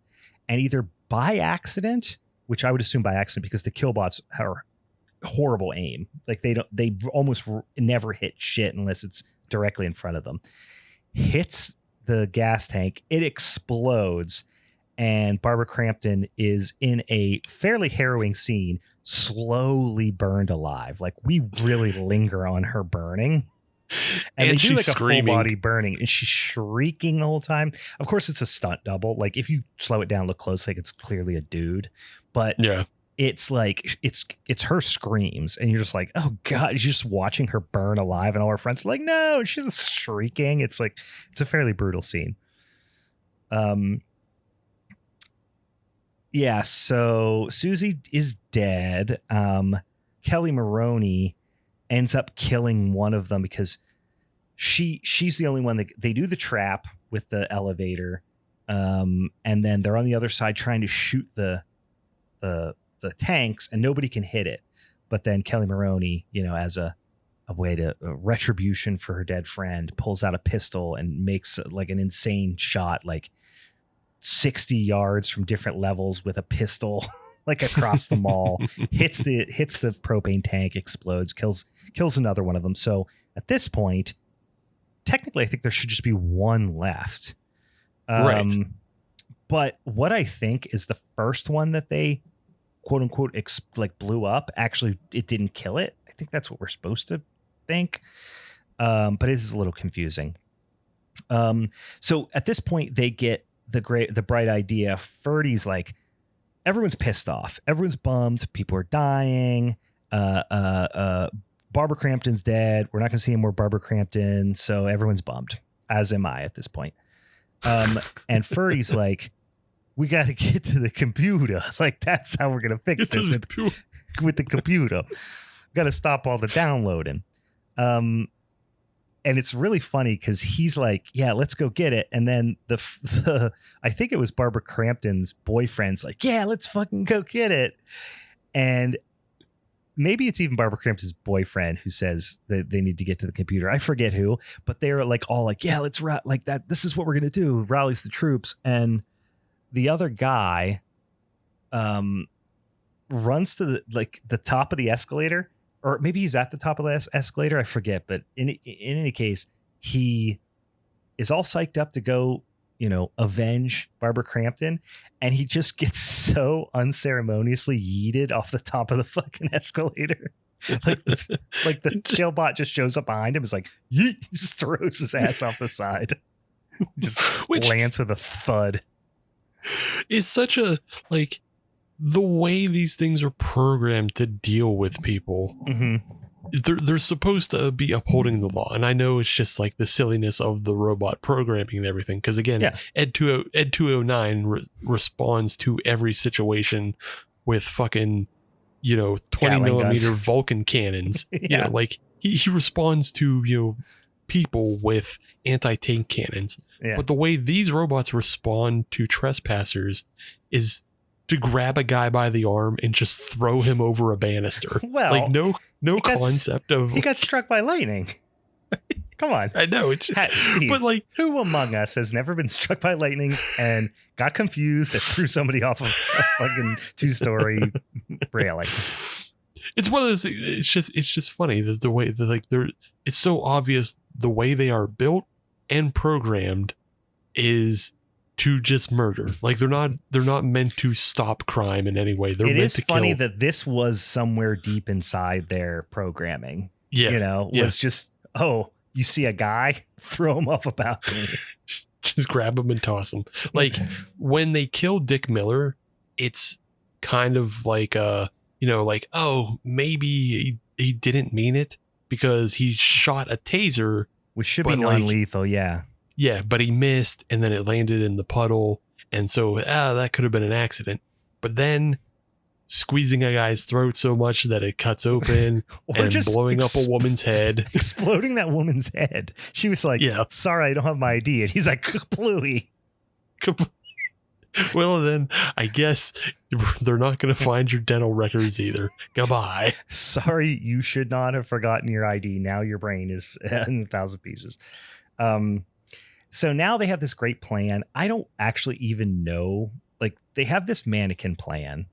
and either by accident, which I would assume by accident because the killbots are horrible aim. Like they almost never hit shit unless it's directly in front of them. Hits the gas tank. It explodes, and Barbara Crampton is in a fairly harrowing scene, slowly burned alive. Like we really linger on her burning. And they do like screaming. A full body burning, and she's shrieking the whole time. Of course, it's a stunt double. Like if you slow it down, look close, like it's clearly a dude. But yeah, it's like it's her screams, and you're just like, oh god, you're just watching her burn alive, and all her friends are like, no, and she's shrieking. It's like it's a fairly brutal scene. Yeah. So Susie is dead. Kelly Maroney ends up killing one of them because she's the only one that they do the trap with the elevator. And then they're on the other side trying to shoot the tanks and nobody can hit it. But then Kelly Maroney, as a way to retribution for her dead friend, pulls out a pistol and makes like an insane shot, like 60 yards from different levels with a pistol, like across the mall, hits the propane tank, explodes, kills another one of them. So at this point, technically, I think there should just be one left. Right. But what I think is the first one that they quote unquote blew up, actually it didn't kill it. I think that's what we're supposed to think. But it is a little confusing. So at this point they get the bright idea. Ferdy's like, everyone's pissed off. Everyone's bummed. People are dying. Barbara Crampton's dead. We're not going to see any more Barbara Crampton. So everyone's bummed, as am I at this point. And Ferdy's like, we got to get to the computer. Like, that's how we're going to fix this with the computer. We got to stop all the downloading. And it's really funny because he's like, yeah, let's go get it. And then the I think it was Barbara Crampton's boyfriend's like, yeah, let's fucking go get it. And maybe it's even Barbara Crampton's boyfriend who says that they need to get to the computer. I forget who, but they're like all like, yeah, let's like that. This is what we're going to do. Rallies the troops. And the other guy runs to the top of the escalator, or maybe he's at the top of the escalator. I forget. But in any case, he is all psyched up to go, avenge Barbara Crampton. And he just gets so unceremoniously yeeted off the top of the fucking escalator. Like the killbot just shows up behind him. It's like, yeet, just throws his ass off the side. Just lands with a thud. It's such a, like, the way these things are programmed to deal with people. Mm-hmm. They're supposed to be upholding the law. And I know it's just like the silliness of the robot programming and everything. Because again, Ed 209 responds to every situation with fucking, 20 Gatling millimeter guns. Vulcan cannons. Yeah. Like he responds to, people with anti-tank cannons. Yeah. But the way these robots respond to trespassers is to grab a guy by the arm and just throw him over a banister. Well, like no concept of, he got struck by lightning. Come on. I know it's, Steve, but like, who among us has never been struck by lightning and got confused and threw somebody off of a fucking 2-story railing? It's one of those things. It's just funny that the way that, like, it's so obvious the way they are built and programmed is to just murder. Like they're not meant to stop crime in any way. They're meant to kill. It is funny that this was somewhere deep inside their programming. Yeah. Was just, oh, you see a guy, throw him off a balcony. Just grab him and toss him. Like when they kill Dick Miller, it's kind of like like, oh, maybe he didn't mean it because he shot a taser, which should be non-lethal. Yeah. Yeah, but he missed and then it landed in the puddle. And so that could have been an accident. But then squeezing a guy's throat so much that it cuts open and just blowing up a woman's head. Exploding that woman's head. She was like, sorry, I don't have my ID. And he's like, kaplooey. Well, then I guess they're not going to find your dental records either. Goodbye. Sorry, you should not have forgotten your ID. Now your brain is in 1,000 pieces. So now they have this great plan. I don't actually even know. Like they have this mannequin plan.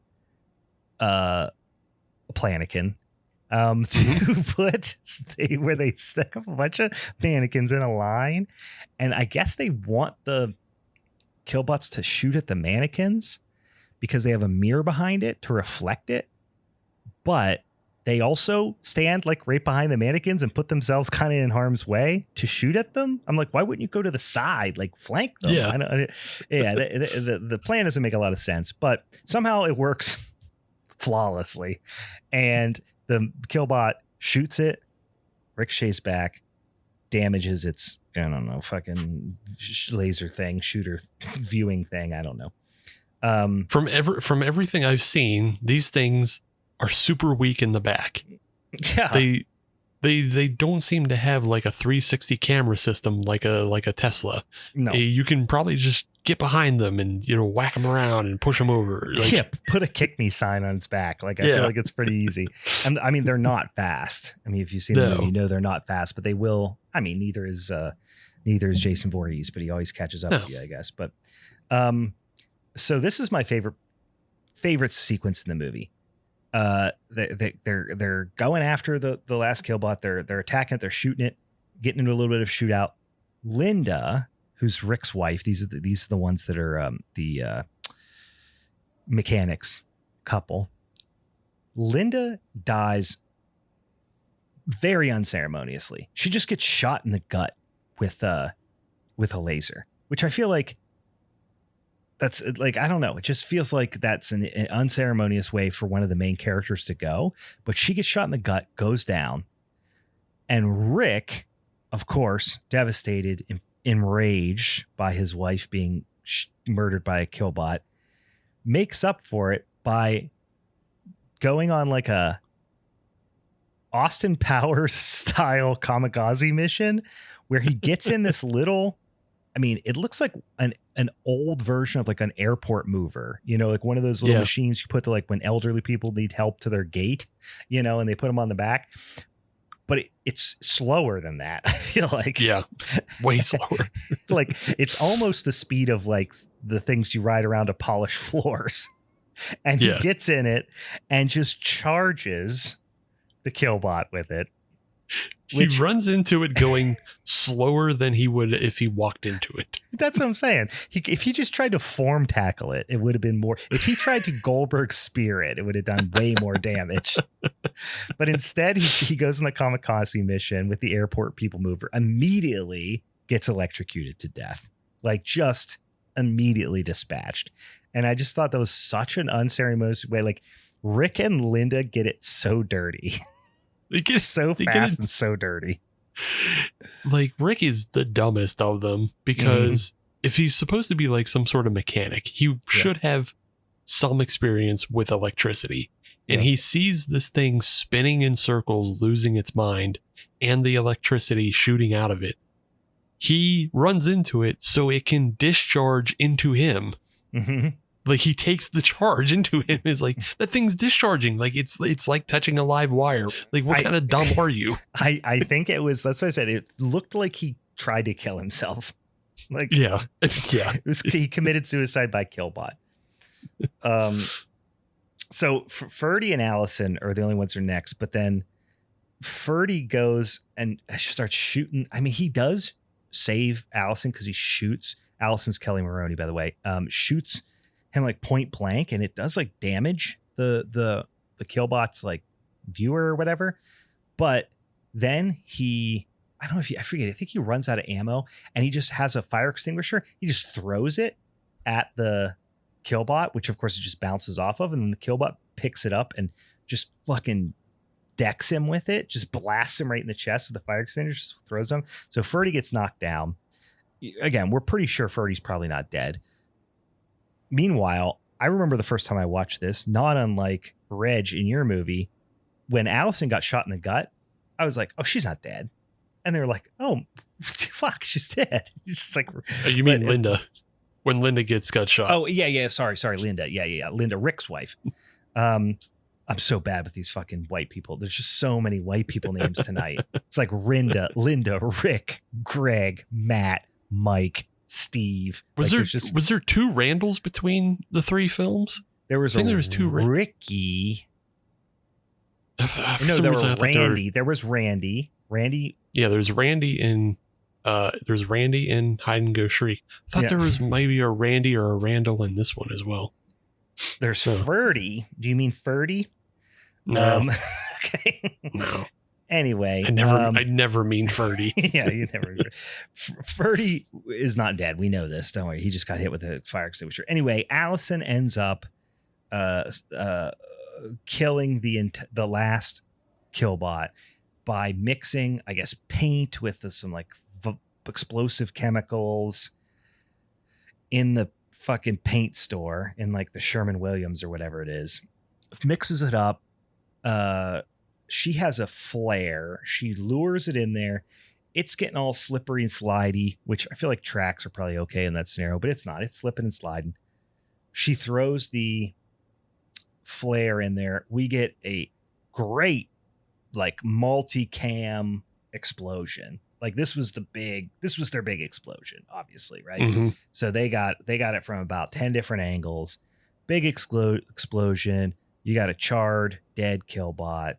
Planikin. To put where they stick up a bunch of mannequins in a line. And I guess they want the killbots to shoot at the mannequins because they have a mirror behind it to reflect it. But they also stand like right behind the mannequins and put themselves kind of in harm's way to shoot at them. I'm like, why wouldn't you go to the side, like flank them? Yeah. The plan doesn't make a lot of sense, but somehow it works flawlessly. And the killbot shoots it, ricochets back, damages its, I don't know, fucking laser thing, shooter viewing thing. I don't know. From everything I've seen, these things are super weak in the back. Yeah. They don't seem to have like a 360 camera system like a Tesla. No. You can probably just get behind them and whack them around and push them over. Like, put a kick me sign on its back. Like I feel like it's pretty easy. And I mean they're not fast. I mean if you've seen them, they're not fast, but they will. I mean neither is Jason Voorhees, but he always catches up to you, I guess. But so this is my favorite sequence in the movie. They're going after the last killbot. They're attacking it. They're shooting it, getting into a little bit of shootout. Linda, who's Rick's wife. These are the ones that are the mechanics couple. Linda dies very unceremoniously. She just gets shot in the gut with a laser, which I feel like that's like, I don't know. It just feels like that's an unceremonious way for one of the main characters to go. But she gets shot in the gut, goes down. And Rick, of course, devastated, enraged by his wife being murdered by a killbot, makes up for it by going on like a Austin Powers style kamikaze mission where he gets in this little, I mean, it looks like an old version of like an airport mover, you know, like one of those little machines you put to like when elderly people need help to their gate, you know, and they put them on the back. But it's slower than that, I feel like. Yeah, way slower. Like it's almost the speed of like the things you ride around to polish floors. And he gets in it and just charges the killbot with it. He runs into it going slower than he would if he walked into it. That's what I'm saying. If he just tried to form tackle it, it would have been more. If he tried to Goldberg spear it, it would have done way more damage. But instead, he goes on the kamikaze mission with the airport people mover, immediately gets electrocuted to death, like just immediately dispatched. And I just thought that was such an unceremonious way. Like Rick and Linda get it so dirty. They get so fast and so dirty. Like Rick is the dumbest of them because if he's supposed to be like some sort of mechanic, he should have some experience with electricity. And he sees this thing spinning in circles, losing its mind, and the electricity shooting out of it. He runs into it so it can discharge into him. Mm-hmm. Like he takes the charge into him. Is like that thing's discharging. Like it's like touching a live wire. Like what kind of dumb are you? I think it was. That's what I said. It looked like he tried to kill himself. Like yeah. It was, he committed suicide by killbot. So Ferdy and Allison are the only ones who are next. But then Ferdy goes and starts shooting. I mean, he does save Allison because he shoots. Allison's Kelly Maroney, by the way. Shoots him like point blank, and it does like damage the killbot's like viewer or whatever. But then I forget, I think he runs out of ammo and he just has a fire extinguisher. He just throws it at the killbot, which of course it just bounces off of, and then the killbot picks it up and just fucking decks him with it, just blasts him right in the chest with the fire extinguisher, just throws him. So Ferdy gets knocked down. Again, we're pretty sure Ferdy's probably not dead. Meanwhile, I remember the first time I watched this, not unlike Reg in your movie, when Allison got shot in the gut, I was like, oh, she's not dead. And they were like, oh, fuck, she's dead. It's just like, you mean Linda, when Linda got shot. Oh, yeah. Sorry, Linda. Yeah. Linda, Rick's wife. I'm so bad with these fucking white people. There's just so many white people names tonight. It's like Linda, Rick, Greg, Matt, Mike, Steve. Was there two Randalls between the three films? There was two Ricky. No, there was Randy. There was Randy. Yeah, there's Randy in Hide and Go Shriek. I thought there was maybe a Randy or a Randall in this one as well. There's Ferdy. Do you mean Ferdy? No. Okay. No. Anyway, I never mean Ferdy. Yeah, you never. Ferdy is not dead. We know this. Don't worry. He just got hit with a fire extinguisher. Anyway, Allison ends up killing the last killbot by mixing, I guess, paint with some like explosive chemicals in the fucking paint store in like the Sherman-Williams or whatever it is. Mixes it up. She has a flare. She lures it in there. It's getting all slippery and slidey, which I feel like tracks are probably okay in that scenario, but it's not. It's slipping and sliding. She throws the flare in there. We get a great like multi-cam explosion. Like this was their big explosion, obviously, right? Mm-hmm. So they got it from about 10 different angles. Big explosion. You got a charred, dead killbot.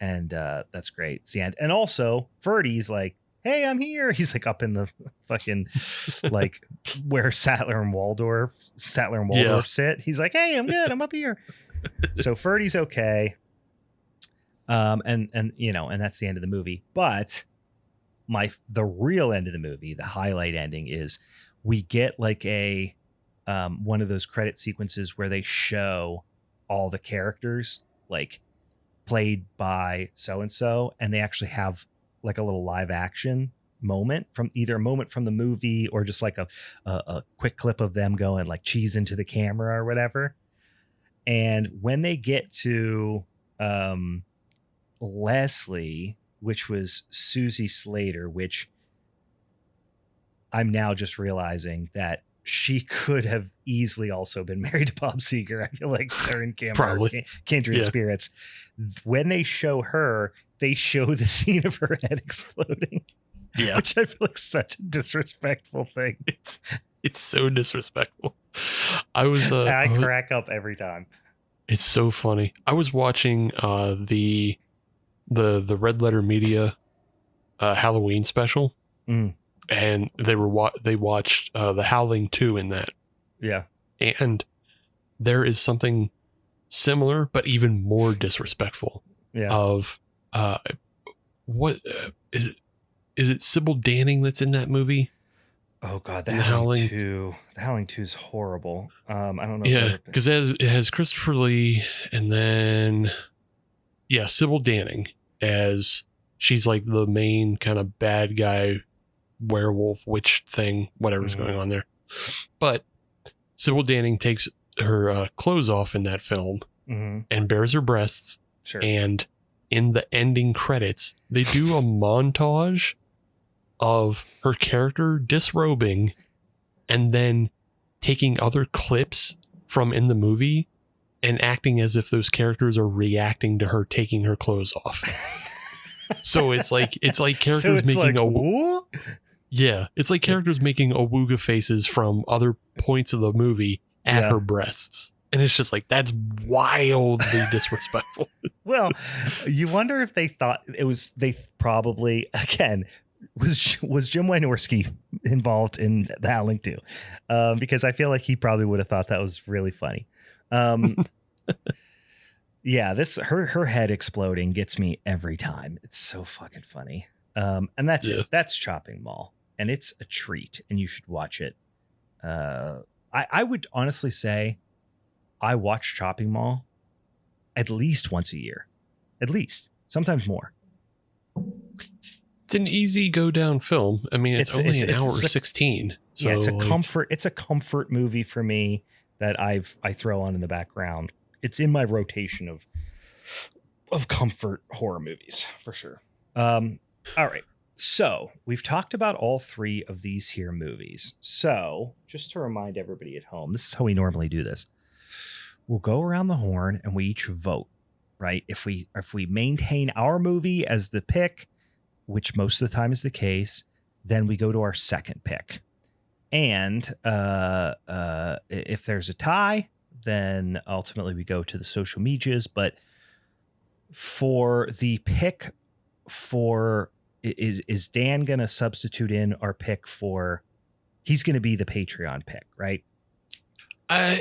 And that's great. It's the end. And also, Ferdy's like hey, I'm here. He's like up in the fucking like where Sattler and Waldorf sit. He's like, hey, I'm good. I'm up here. So Ferdy's okay. And that's the end of the movie. But the real end of the movie, the highlight ending, is we get like a one of those credit sequences where they show all the characters like played by so-and-so, and they actually have like a little live action moment from either a moment from the movie or just like a quick clip of them going like cheese into the camera or whatever. And when they get to Leslie, which was Susie Slater, which I'm now just realizing that she could have easily also been married to Bob Seger. I feel like they're in Probably. kindred spirits. When they show her, they show the scene of her head exploding. Yeah. Which I feel like such a disrespectful thing. It's so disrespectful. I crack up every time. It's so funny. I was watching the Red Letter Media Halloween special. And they watched The Howling 2 in that. Yeah. And there is something similar, but even more disrespectful of what is it? Is it Sybil Danning that's in that movie? Oh God, The Howling 2. The Howling 2 is horrible. I don't know. Yeah, because it has Christopher Lee, and then Sybil Danning as she's like the main kind of bad guy, werewolf witch thing, whatever's going on there. But Sybil Danning takes her clothes off in that film and bares her breasts. Sure. And in the ending credits, they do a montage of her character disrobing and then taking other clips from in the movie and acting as if those characters are reacting to her taking her clothes off. So it's like characters making it's like characters making awooga faces from other points of the movie at her breasts. And it's just like, that's wildly disrespectful. Well, you wonder if they thought they probably, again, was Jim Wynorski involved in The Howling 2? Because I feel like he probably would have thought that was really funny. Her head exploding gets me every time. It's so fucking funny. And that's it. That's Chopping Mall, and it's a treat, and you should watch it. I would honestly say I watch Chopping Mall at least once a year, at least, sometimes more. It's an easy go down film. I mean, it's only an hour 16. So it's a comfort. It's a comfort movie for me that I throw on in the background. It's in my rotation of comfort horror movies for sure. All right. So we've talked about all three of these here movies. So just to remind everybody at home, this is how we normally do this. We'll go around the horn and we each vote, right? If we maintain our movie as the pick, which most of the time is the case, then we go to our second pick. And if there's a tie, then ultimately we go to the social medias. But for the pick for is Dan going to substitute in our pick for, he's going to be the Patreon pick, right?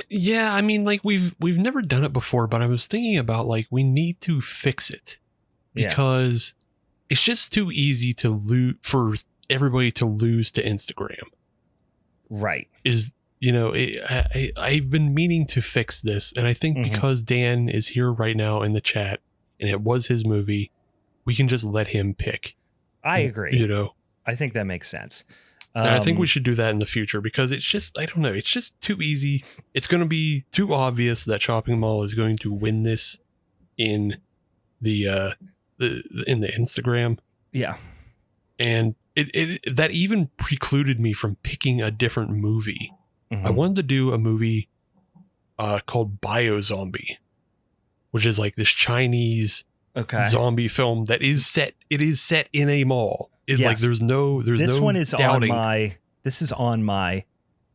Yeah, I mean, like we've never done it before, but I was thinking about like we need to fix it because it's just too easy to lose for everybody to lose to Instagram. Right. I've been meaning to fix this, and I think because Dan is here right now in the chat and it was his movie, we can just let him pick. I agree. I think that makes sense. And I think we should do that in the future because it's just, I don't know, it's just too easy. It's going to be too obvious that Chopping Mall is going to win this in the Instagram. Yeah. And it that even precluded me from picking a different movie. I wanted to do a movie called Biozombie, which is like this Chinese zombie film that is set in a mall. Like there's no one is doubting. This is on my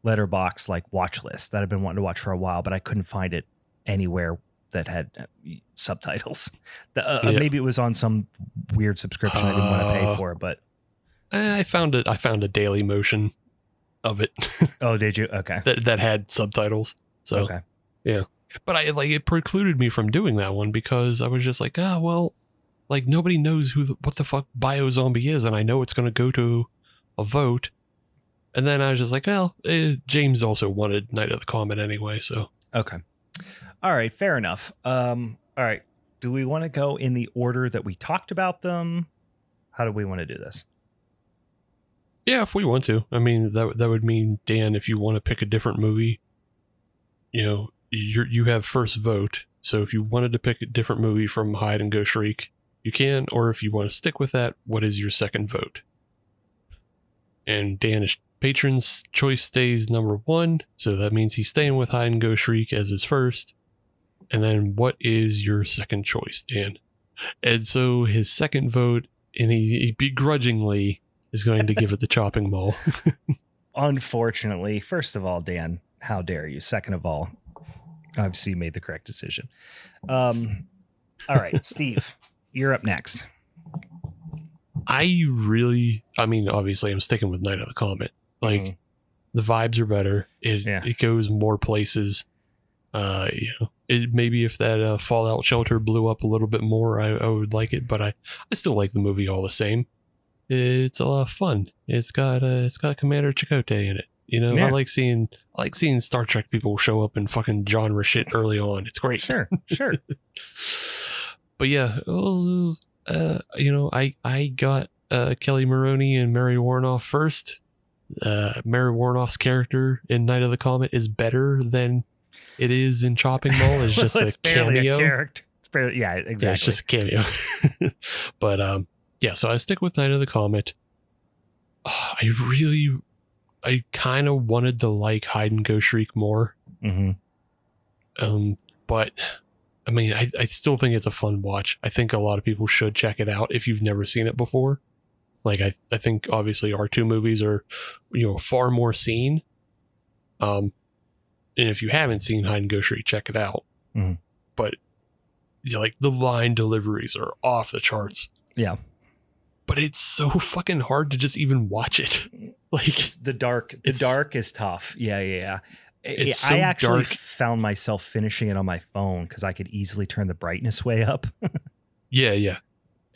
Letterboxd like watch list that I've been wanting to watch for a while, but I couldn't find it anywhere that had subtitles. Maybe it was on some weird subscription I didn't want to pay for, but I found a Daily Motion of it. Oh, did you? Okay. that had subtitles. So Okay. yeah. But it precluded me from doing that one because I was just like, well, like nobody knows what the fuck Biozombie is, and I know it's going to go to a vote. And then I was just like, well, James also wanted Night of the Comet anyway, so. Okay. All right, fair enough. All right. Do we want to go in the order that we talked about them? How do we want to do this? Yeah, if we want to. I mean, that would mean, Dan, if you want to pick a different movie, you have first vote. So if you wanted to pick a different movie from Hide and Go Shriek, you can. Or if you want to stick with that, what is your second vote? And Dan, patron's choice stays number 1. So that means he's staying with Hide and Go Shriek as his first. And then what is your second choice, Dan? And so his second vote, and he begrudgingly is going to give it the Chopping Mall. Unfortunately, first of all, Dan, how dare you? Second of all, obviously you made the correct decision. All right, Steve, you're up next. I mean, obviously I'm sticking with Night of the Comet. Like the vibes are better. It goes more places. Maybe if that Fallout shelter blew up a little bit more, I would like it, but I still like the movie all the same. It's a lot of fun. It's got Commander Chakotay in it. I like seeing Star Trek people show up in fucking genre shit early on. It's great. Sure. But yeah, I got Kelly Maroney and Mary Warnoff first. Mary Warnoff's character in Night of the Comet is better than it is in Chopping Mall. It's just it's a barely cameo. A character. It's barely, yeah, exactly. Yeah, it's just a cameo. But yeah, so I stick with Night of the Comet. I kind of wanted to like Hide and Go Shriek more. But I mean, I still think it's a fun watch. I think a lot of people should check it out if you've never seen it before. Like I think obviously our 2 movies are, far more seen. And if you haven't seen Hide and Go Shriek, check it out. But like the line deliveries are off the charts. Yeah. But it's so fucking hard to just even watch it. Like the dark is tough. Yeah. It's so I actually dark. found myself finishing it on my phone because I could easily turn the brightness way up. Yeah.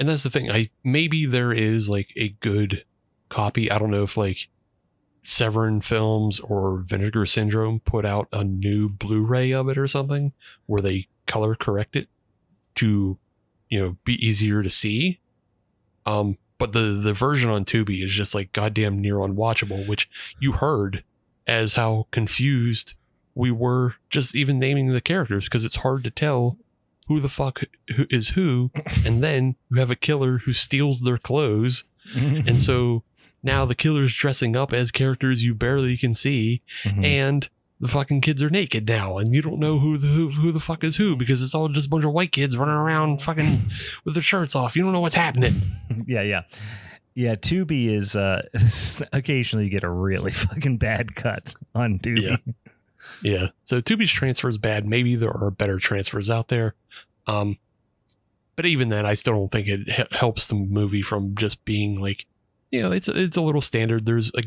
And that's the thing. Maybe there is like a good copy. I don't know if like Severin Films or Vinegar Syndrome put out a new Blu-ray of it or something where they color correct it to, be easier to see. But the version on Tubi is just like goddamn near unwatchable, which you heard as how confused we were just even naming the characters because it's hard to tell who the fuck is who. And then you have a killer who steals their clothes. And so now the killer's dressing up as characters you barely can see. And the fucking kids are naked now, and you don't know who the fuck is who because it's all just a bunch of white kids running around fucking with their shirts off. You don't know what's happening. Yeah. Tubi is occasionally you get a really fucking bad cut on Tubi. Yeah. So Tubi's transfer is bad. Maybe there are better transfers out there. But even then, I still don't think it helps the movie from just being like, it's a little standard. There's a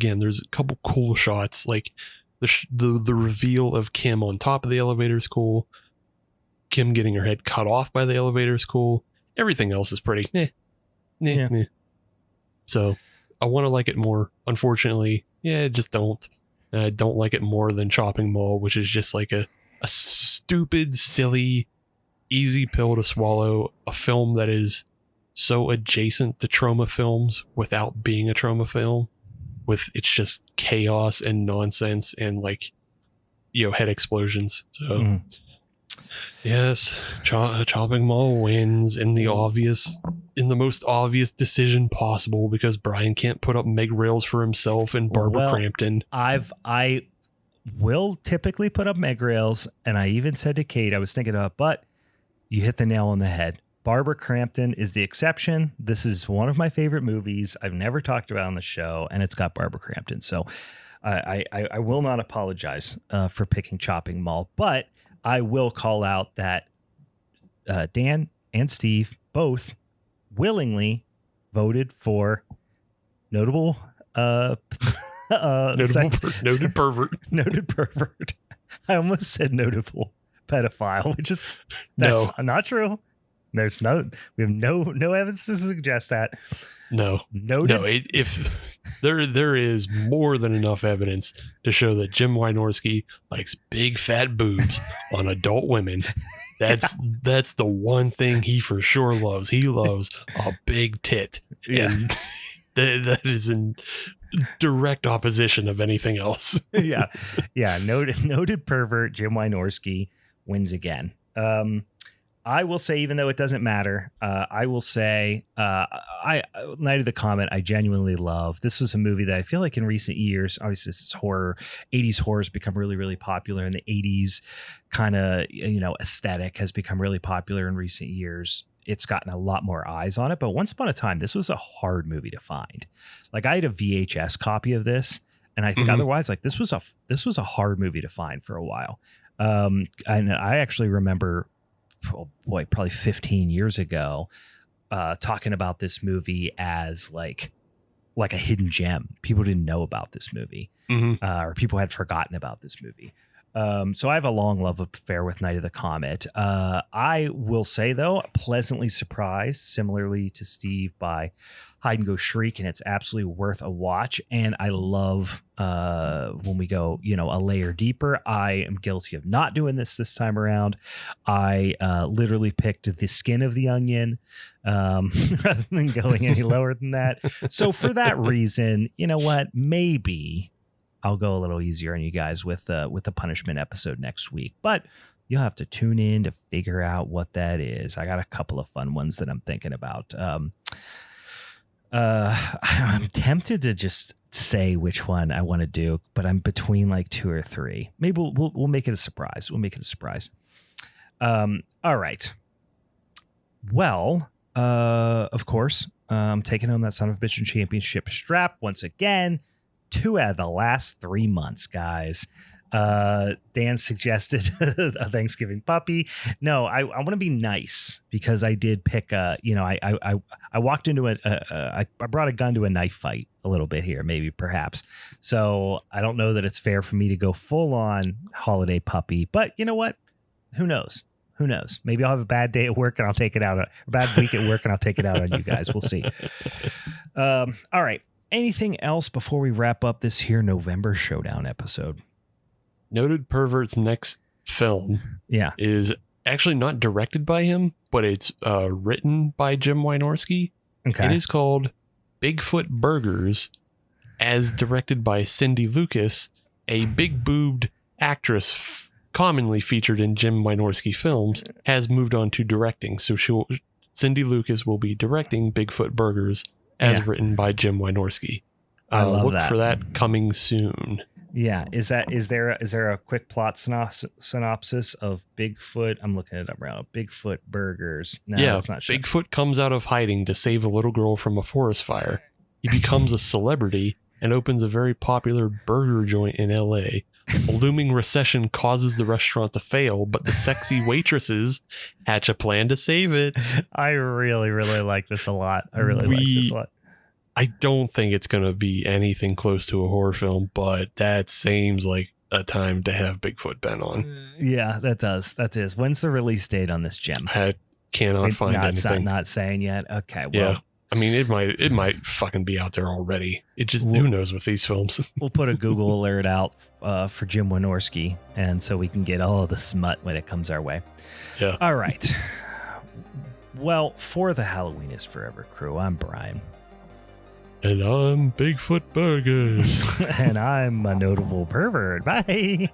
couple cool shots like. The reveal of Kim on top of the elevator is cool. Kim getting her head cut off by the elevator is cool. Everything else is pretty meh. So I want to like it more. Unfortunately, just don't. I don't like it more than Chopping Mall, which is just like a stupid, silly, easy pill to swallow. A film that is so adjacent to trauma films without being a trauma film. With it's just chaos and nonsense and like, head explosions. So yes, Chopping Mall wins in the most obvious decision possible because Brian can't put up meg rails for himself and Barbara Crampton. I will typically put up meg rails, and I even said to Kate, I was thinking about, but you hit the nail on the head. Barbara Crampton is the exception. This is one of my favorite movies I've never talked about on the show, and it's got Barbara Crampton. So I will not apologize for picking Chopping Mall, but I will call out that Dan and Steve both willingly voted for notable noted pervert. Noted pervert. I almost said notable pedophile, which is that's not true. We have no evidence to suggest that. No. If there is more than enough evidence to show that Jim Wynorski likes big fat boobs on adult women. That's the one thing he for sure loves. He loves a big tit. Yeah. And that is in direct opposition of anything else. Yeah. Noted pervert Jim Wynorski wins again. I will say, even though it doesn't matter, I will say Night of the Comet, I genuinely love. This was a movie that I feel like in recent years, obviously this is horror, 80s horror has become really, really popular, and the 80s kind of, aesthetic has become really popular in recent years. It's gotten a lot more eyes on it, but once upon a time, this was a hard movie to find. Like, I had a VHS copy of this, and I think otherwise, like, this was a hard movie to find for a while. And I actually remember, probably 15 years ago, talking about this movie as like a hidden gem. People didn't know about this movie, or people had forgotten about this movie. So I have a long love affair with Night of the Comet. I will say, though, pleasantly surprised, similarly to Steve, by Hide and Go Shriek, and it's absolutely worth a watch. And I love when we go, a layer deeper. I am guilty of not doing this time around. I literally picked the skin of the onion rather than going any lower than that. So for that reason, you know what? Maybe I'll go a little easier on you guys with the punishment episode next week, but you'll have to tune in to figure out what that is. I got a couple of fun ones that I'm thinking about. I'm tempted to just say which one I want to do, but I'm between like 2 or 3. Maybe we'll make it a surprise. All right. Well, of course, I'm taking home that son of a bitch championship strap once again. 2 out of the last 3 months, guys. Dan suggested a Thanksgiving puppy. No, I want to be nice, because I did pick I walked into I brought a gun to a knife fight a little bit here, maybe perhaps. So I don't know that it's fair for me to go full on holiday puppy, but you know what? Who knows? Maybe I'll have a bad day at work and I'll take it out. A bad week at work and I'll take it out on you guys. We'll see. All right. Anything else before we wrap up this here November Showdown episode? Noted pervert's next film is actually not directed by him, but it's written by Jim Wynorski. Okay. It is called Bigfoot Burgers, as directed by Cindy Lucas, a big-boobed actress commonly featured in Jim Wynorski films, has moved on to directing. So Cindy Lucas will be directing Bigfoot Burgers, as written by Jim Wynorski. Look for that coming soon. Yeah. Is there a quick plot synopsis of Bigfoot? I'm looking it up right now. Bigfoot Burgers. No, it's not sure. Bigfoot comes out of hiding to save a little girl from a forest fire. He becomes a celebrity and opens a very popular burger joint in LA. A looming recession causes the restaurant to fail, but the sexy waitresses hatch a plan to save it. I really, really like this a lot. I don't think it's going to be anything close to a horror film, but that seems like a time to have Bigfoot Ben on. Yeah, that does. That is. When's the release date on this, Jim? I cannot find anything. Not saying yet. Okay. Well, yeah. I mean, it might fucking be out there already. It just, who knows with these films. We'll put a Google alert out for Jim Wynorski, and so we can get all the smut when it comes our way. Yeah. All right. Well, for the Halloween is Forever crew, I'm Brian. And I'm Bigfoot Burgers. And I'm a notable pervert. Bye.